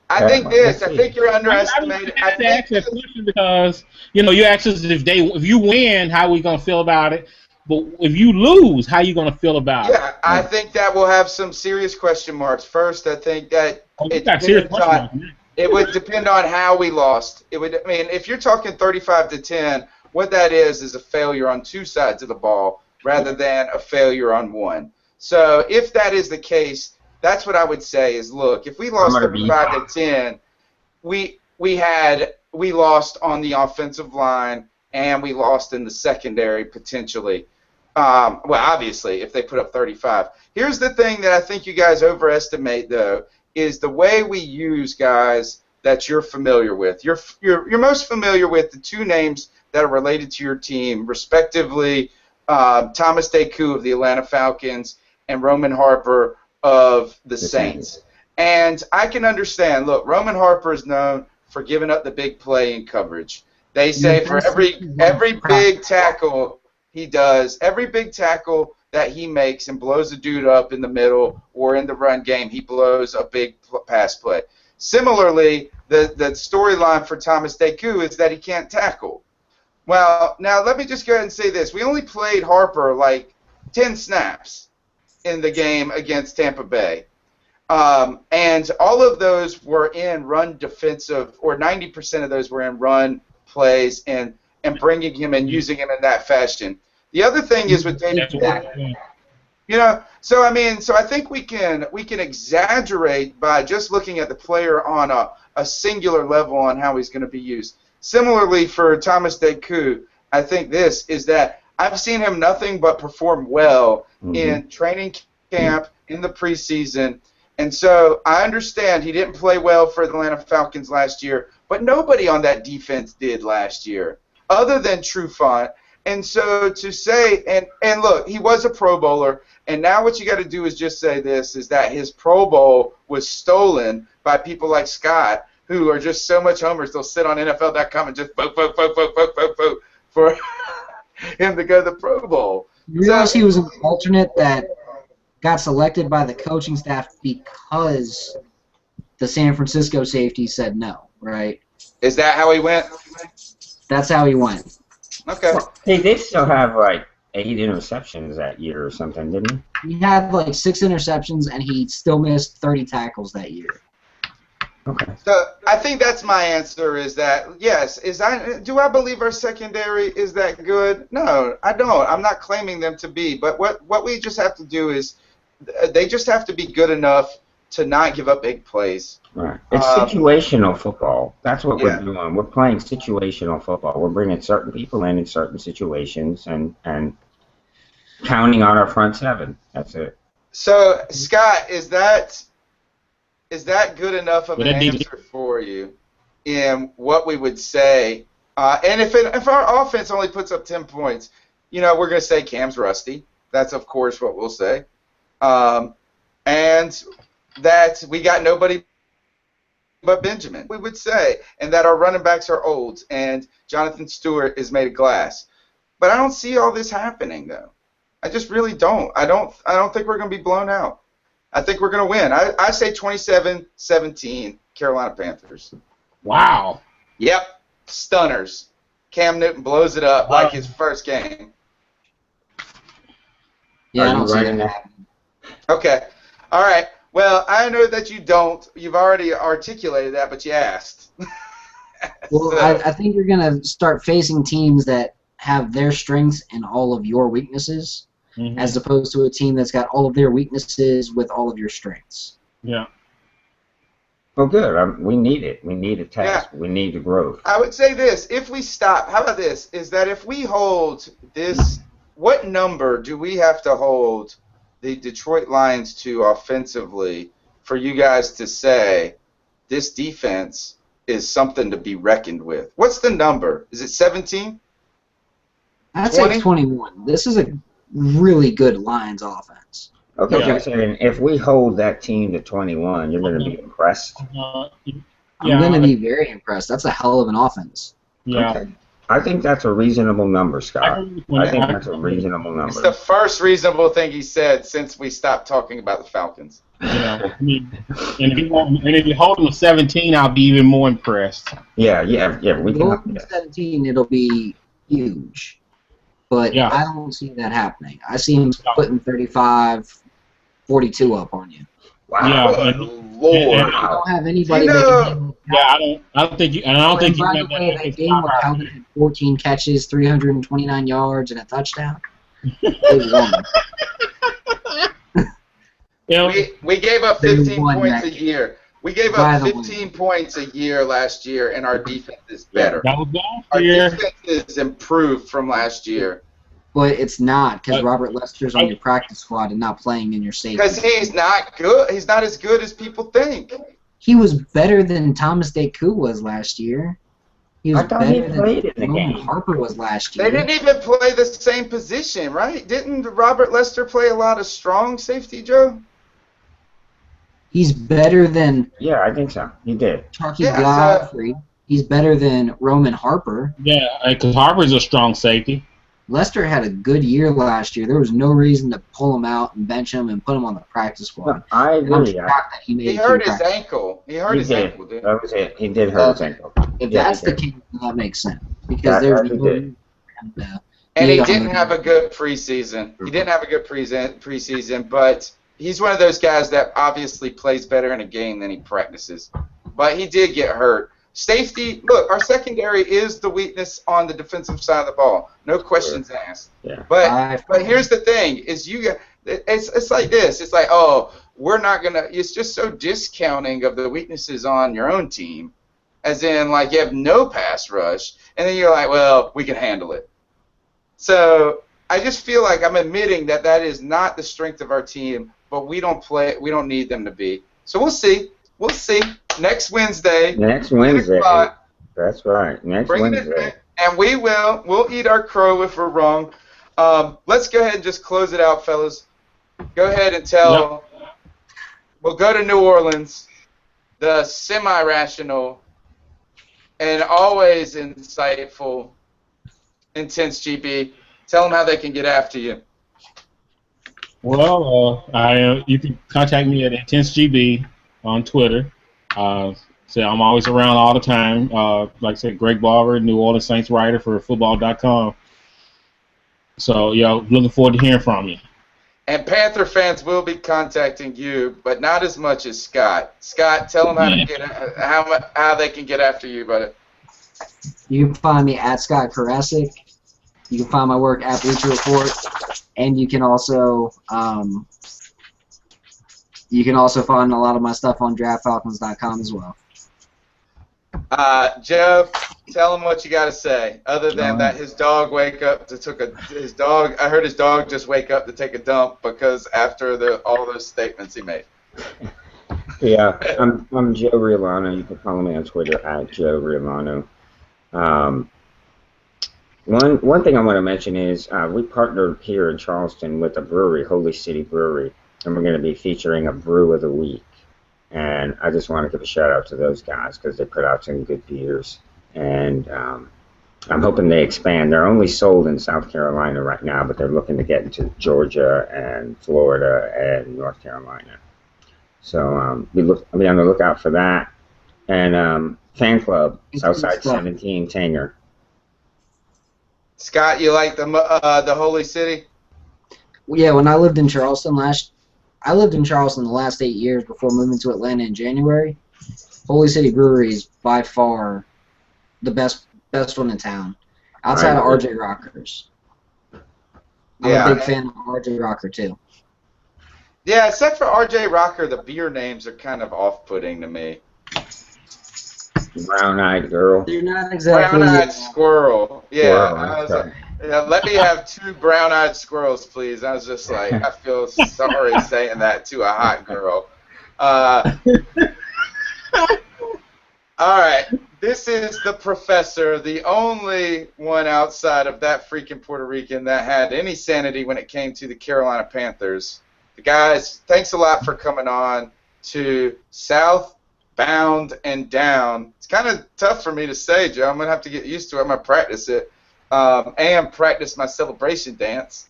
Speaker 1: I think this. I think you're
Speaker 4: I
Speaker 1: underestimating. I
Speaker 4: had to ask
Speaker 1: think
Speaker 4: that question because you asked us if you win, how we gonna feel about it. But if you lose, how you gonna feel about it?
Speaker 1: Yeah, I think that will have some serious question marks. First, I think that
Speaker 4: Oh, you
Speaker 1: it
Speaker 4: got serious
Speaker 1: depends
Speaker 4: question
Speaker 1: on,
Speaker 4: marks.
Speaker 1: it would depend on how we lost. It would. I mean, if you're talking 35-10, what that is a failure on two sides of the ball rather than a failure on one. So if that is the case, that's what I would say is, look, if we lost 35-10, we lost on the offensive line and we lost in the secondary potentially. Well, obviously, if they put up 35. Here's the thing that I think you guys overestimate, though, is the way we use guys that you're familiar with. You're most familiar with the two names that are related to your team, respectively, Thomas Deku of the Atlanta Falcons and Roman Harper of the Saints. And I can understand. Look, Roman Harper is known for giving up the big play in coverage. They say for every big tackle he does, every big tackle that he makes and blows a dude up in the middle or in the run game, he blows a big pass play. Similarly, the storyline for Thomas Deku is that he can't tackle. Well, now let me just go ahead and say this. We only played Harper like 10 snaps in the game against Tampa Bay. And all of those were in run defensive, or 90% of those were in run plays and bringing him and using him in that fashion. The other thing is with David, so I think we can exaggerate by just looking at the player on a singular level on how he's going to be used. Similarly for Thomas Deku, I think this is that I've seen him nothing but perform well in training camp, in the preseason. And so I understand he didn't play well for the Atlanta Falcons last year, but nobody on that defense did last year other than Trufant. And so to say, and look, he was a Pro Bowler, and now what you got to do is just say this, is that his Pro Bowl was stolen by people like Scott, who are just so much homers, they'll sit on NFL.com and just vote for him to go to the Pro Bowl.
Speaker 3: You realize he was an alternate that got selected by the coaching staff because the San Francisco safety said no, right?
Speaker 1: Is that how he went?
Speaker 3: That's how he went.
Speaker 1: Okay.
Speaker 2: He did still have like 8 interceptions that year or something, didn't he?
Speaker 3: He had like 6 interceptions, and he still missed 30 tackles that year.
Speaker 2: Okay.
Speaker 1: So I think that's my answer, is that, yes, do I believe our secondary is that good? No, I don't. I'm not claiming them to be. But what we just have to do is they just have to be good enough to not give up big plays.
Speaker 2: Right. It's situational football. That's what we're doing. We're playing situational football. We're bringing certain people in certain situations and counting on our front seven. That's it.
Speaker 1: So, Scott, is that good enough of an answer for you in what we would say? And if our offense only puts up 10 points, we're going to say Cam's rusty. That's, of course, what we'll say. And that we got nobody but Benjamin, we would say, and that our running backs are old, and Jonathan Stewart is made of glass. But I don't see all this happening, though. I just really don't. I don't think we're going to be blown out. I think we're going to win. I say 27-17, Carolina Panthers.
Speaker 4: Wow.
Speaker 1: Yep, stunners. Cam Newton blows it up like his first game.
Speaker 3: Yeah, I don't see that happening.
Speaker 1: Okay. All right. Well, I know that you don't. You've already articulated that, but you asked.
Speaker 3: Well,
Speaker 1: So,
Speaker 3: I think you're going to start facing teams that have their strengths and all of your weaknesses, as opposed to a team that's got all of their weaknesses with all of your strengths.
Speaker 4: Yeah.
Speaker 2: Well, good. We need it. We need a test.
Speaker 1: Yeah.
Speaker 2: We need the growth.
Speaker 1: I would say this. If we stop, how about this, is that if we hold this, what number do we have to hold the Detroit Lions to offensively for you guys to say this defense is something to be reckoned with? What's the number? Is it 17?
Speaker 3: I'd say 21. This is a really good Lions offense.
Speaker 2: Okay,
Speaker 4: Yeah.
Speaker 2: so if we hold that team to 21, you're going to be impressed.
Speaker 3: I'm going to be very impressed. That's a hell of an offense.
Speaker 4: Yeah.
Speaker 2: Okay. I think that's a reasonable number, Scott. I think that's a reasonable
Speaker 1: It's
Speaker 2: number.
Speaker 1: the first reasonable thing he said since we stopped talking about the Falcons.
Speaker 4: Yeah. I mean, and if you hold them to 17, I'll be even more impressed.
Speaker 2: Yeah. We
Speaker 3: Going
Speaker 2: can.
Speaker 3: to 17, it'll be huge. But
Speaker 4: Yeah.
Speaker 3: I don't see that happening. I see him putting 35, 42 up on you.
Speaker 2: Wow.
Speaker 4: Yeah.
Speaker 1: Good Lord.
Speaker 3: I don't have anybody
Speaker 1: You
Speaker 3: that
Speaker 1: know-
Speaker 3: can handle
Speaker 4: Yeah, I don't think you. And I don't think you.
Speaker 3: by the way, that game where Calvin had 14 catches, 329 yards, and a touchdown. They won.
Speaker 4: You know,
Speaker 1: We gave up
Speaker 3: They
Speaker 1: 15
Speaker 3: won
Speaker 1: points
Speaker 3: that
Speaker 1: a year. We gave
Speaker 3: By
Speaker 1: up
Speaker 3: the
Speaker 1: 15 points a year last year, and our defense is better.
Speaker 4: that was last
Speaker 1: Our
Speaker 4: year.
Speaker 1: defense is improved from last year.
Speaker 3: But it's not because
Speaker 4: But-
Speaker 3: Robert Lester's on your practice squad and not playing in your safety.
Speaker 1: Because he's not good. He's not as good as people think.
Speaker 3: He was better than Thomas Deku was last year. He was
Speaker 2: I thought he
Speaker 3: better
Speaker 2: played in the
Speaker 3: than Roman
Speaker 2: game.
Speaker 3: Harper was last
Speaker 1: They
Speaker 3: year.
Speaker 1: didn't even play the same position, right? Didn't Robert Lester play a lot of strong safety, Joe?
Speaker 3: He's better than
Speaker 2: Yeah, I think so. He did.
Speaker 3: Chucky
Speaker 1: Yeah,
Speaker 3: Godfrey. He's better than Roman Harper.
Speaker 4: Yeah, because Harper's a strong safety.
Speaker 3: Lester had a good year last year. There was no reason to pull him out and bench him and put him on the practice squad.
Speaker 2: I
Speaker 3: And I'm
Speaker 2: agree.
Speaker 3: shocked that he made
Speaker 1: He
Speaker 3: it to
Speaker 1: hurt
Speaker 3: the
Speaker 1: his
Speaker 3: practice.
Speaker 1: ankle. He hurt
Speaker 2: He
Speaker 1: his
Speaker 2: did.
Speaker 1: ankle, dude.
Speaker 2: That was it. He did hurt his ankle.
Speaker 3: If
Speaker 2: Yeah,
Speaker 3: that's
Speaker 2: he
Speaker 3: the
Speaker 2: did.
Speaker 3: case, then that makes sense. Because
Speaker 2: That
Speaker 3: there's
Speaker 2: he
Speaker 3: no
Speaker 2: did.
Speaker 3: reason for him to
Speaker 1: And
Speaker 3: be
Speaker 1: he
Speaker 3: on
Speaker 1: didn't
Speaker 3: the-
Speaker 1: have a good preseason. He didn't have a good preseason, but he's one of those guys that obviously plays better in a game than he practices. But he did get hurt. Safety, look, our secondary is the weakness on the defensive side of the ball. No questions asked.
Speaker 2: Yeah.
Speaker 1: But here's the thing: is it's like this. It's like, oh, we're not gonna. It's just so discounting of the weaknesses on your own team, as in like you have no pass rush, and then you're like, well, we can handle it. So I just feel like I'm admitting that that is not the strength of our team, but we don't need them to be. So we'll see. We'll see. Next Wednesday.
Speaker 2: Next
Speaker 1: 8
Speaker 2: Wednesday.
Speaker 1: o'clock,
Speaker 2: That's right. Next
Speaker 1: bring it
Speaker 2: Wednesday.
Speaker 1: in, and we'll eat our crow if we're wrong. Let's go ahead and just close it out, fellas. Go ahead and tell. We'll go to New Orleans, the semi-rational and always insightful, intense GB. Tell them how they can get after you.
Speaker 4: Well, you can contact me at IntenseGB on Twitter. So I'm always around all the time. Like I said, GREG BARBER, New Orleans Saints writer for football.com. So, looking forward to hearing from you.
Speaker 1: And Panther fans will be contacting you, but not as much as Scott. Scott, tell them how they can get after you, buddy.
Speaker 3: You can find me at Scott Carasik. You can find my work at Bleacher Report, and you can also find a lot of my stuff on draftfalcons.com as well.
Speaker 1: Joe, tell him what you got to say. Other than that, his dog I heard his dog just wake up to take a dump because after all those statements he made.
Speaker 2: Yeah, I'm Joe Riollano. You can follow me on Twitter at Joe Riollano. One thing I want to mention is we partnered here in Charleston with a brewery, Holy City Brewery, and we're going to be featuring a brew of the week. And I just want to give a shout out to those guys because they put out some good beers. And I'm hoping they expand. They're only sold in South Carolina right now, but they're looking to get into Georgia and Florida and North Carolina. So be on the lookout for that. And fan club, Southside 17 Tanger.
Speaker 1: Scott, you like the Holy City?
Speaker 3: Yeah, when I lived in Charleston I lived in Charleston the last 8 years before moving to Atlanta in January. Holy City Brewery is by far the best one in town, outside of RJ Rockers. I'm a big fan of RJ Rocker too.
Speaker 1: Yeah, except for RJ Rocker, the beer names are kind of off-putting to me.
Speaker 2: Brown-eyed girl.
Speaker 3: You're not exactly.
Speaker 1: Brown-eyed squirrel. Yeah,
Speaker 2: Squirrel,
Speaker 1: I was like, let me have 2 brown-eyed squirrels, please. I was just like, I feel sorry saying that to a hot girl. All right, this is the professor, the only one outside of that freaking Puerto Rican that had any sanity when it came to the Carolina Panthers. The guys, thanks a lot for coming on to Southbound and Down. It's kind of tough for me to say, Joe. I'm going to have to get used to it. I'm going to practice it and practice my celebration dance.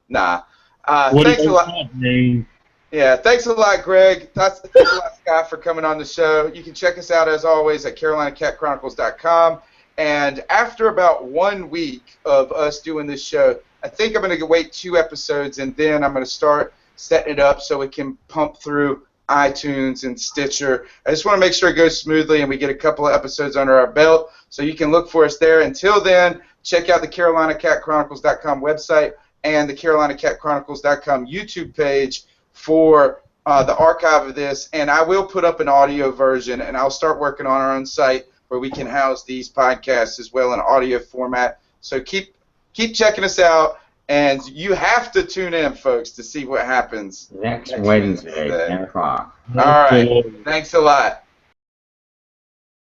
Speaker 1: Nah. Thanks a lot. Yeah, thanks a lot, Greg. Thanks a lot, Scott, for coming on the show. You can check us out, as always, at CarolinaCatChronicles.com. And after about 1 week of us doing this show, I think I'm going to wait 2 episodes, and then I'm going to start setting it up so it can pump through iTunes and Stitcher. I just want to make sure it goes smoothly and we get a couple of episodes under our belt, so you can look for us there. Until then, check out the CarolinaCatChronicles.com website and the CarolinaCatChronicles.com YouTube page for the archive of this, and I will put up an audio version, and I'll start working on our own site where we can house these podcasts as well in audio format. So keep checking us out, and you have to tune in, folks, to see what happens
Speaker 2: next Wednesday, 10 o'clock.
Speaker 1: All right. Thanks a lot.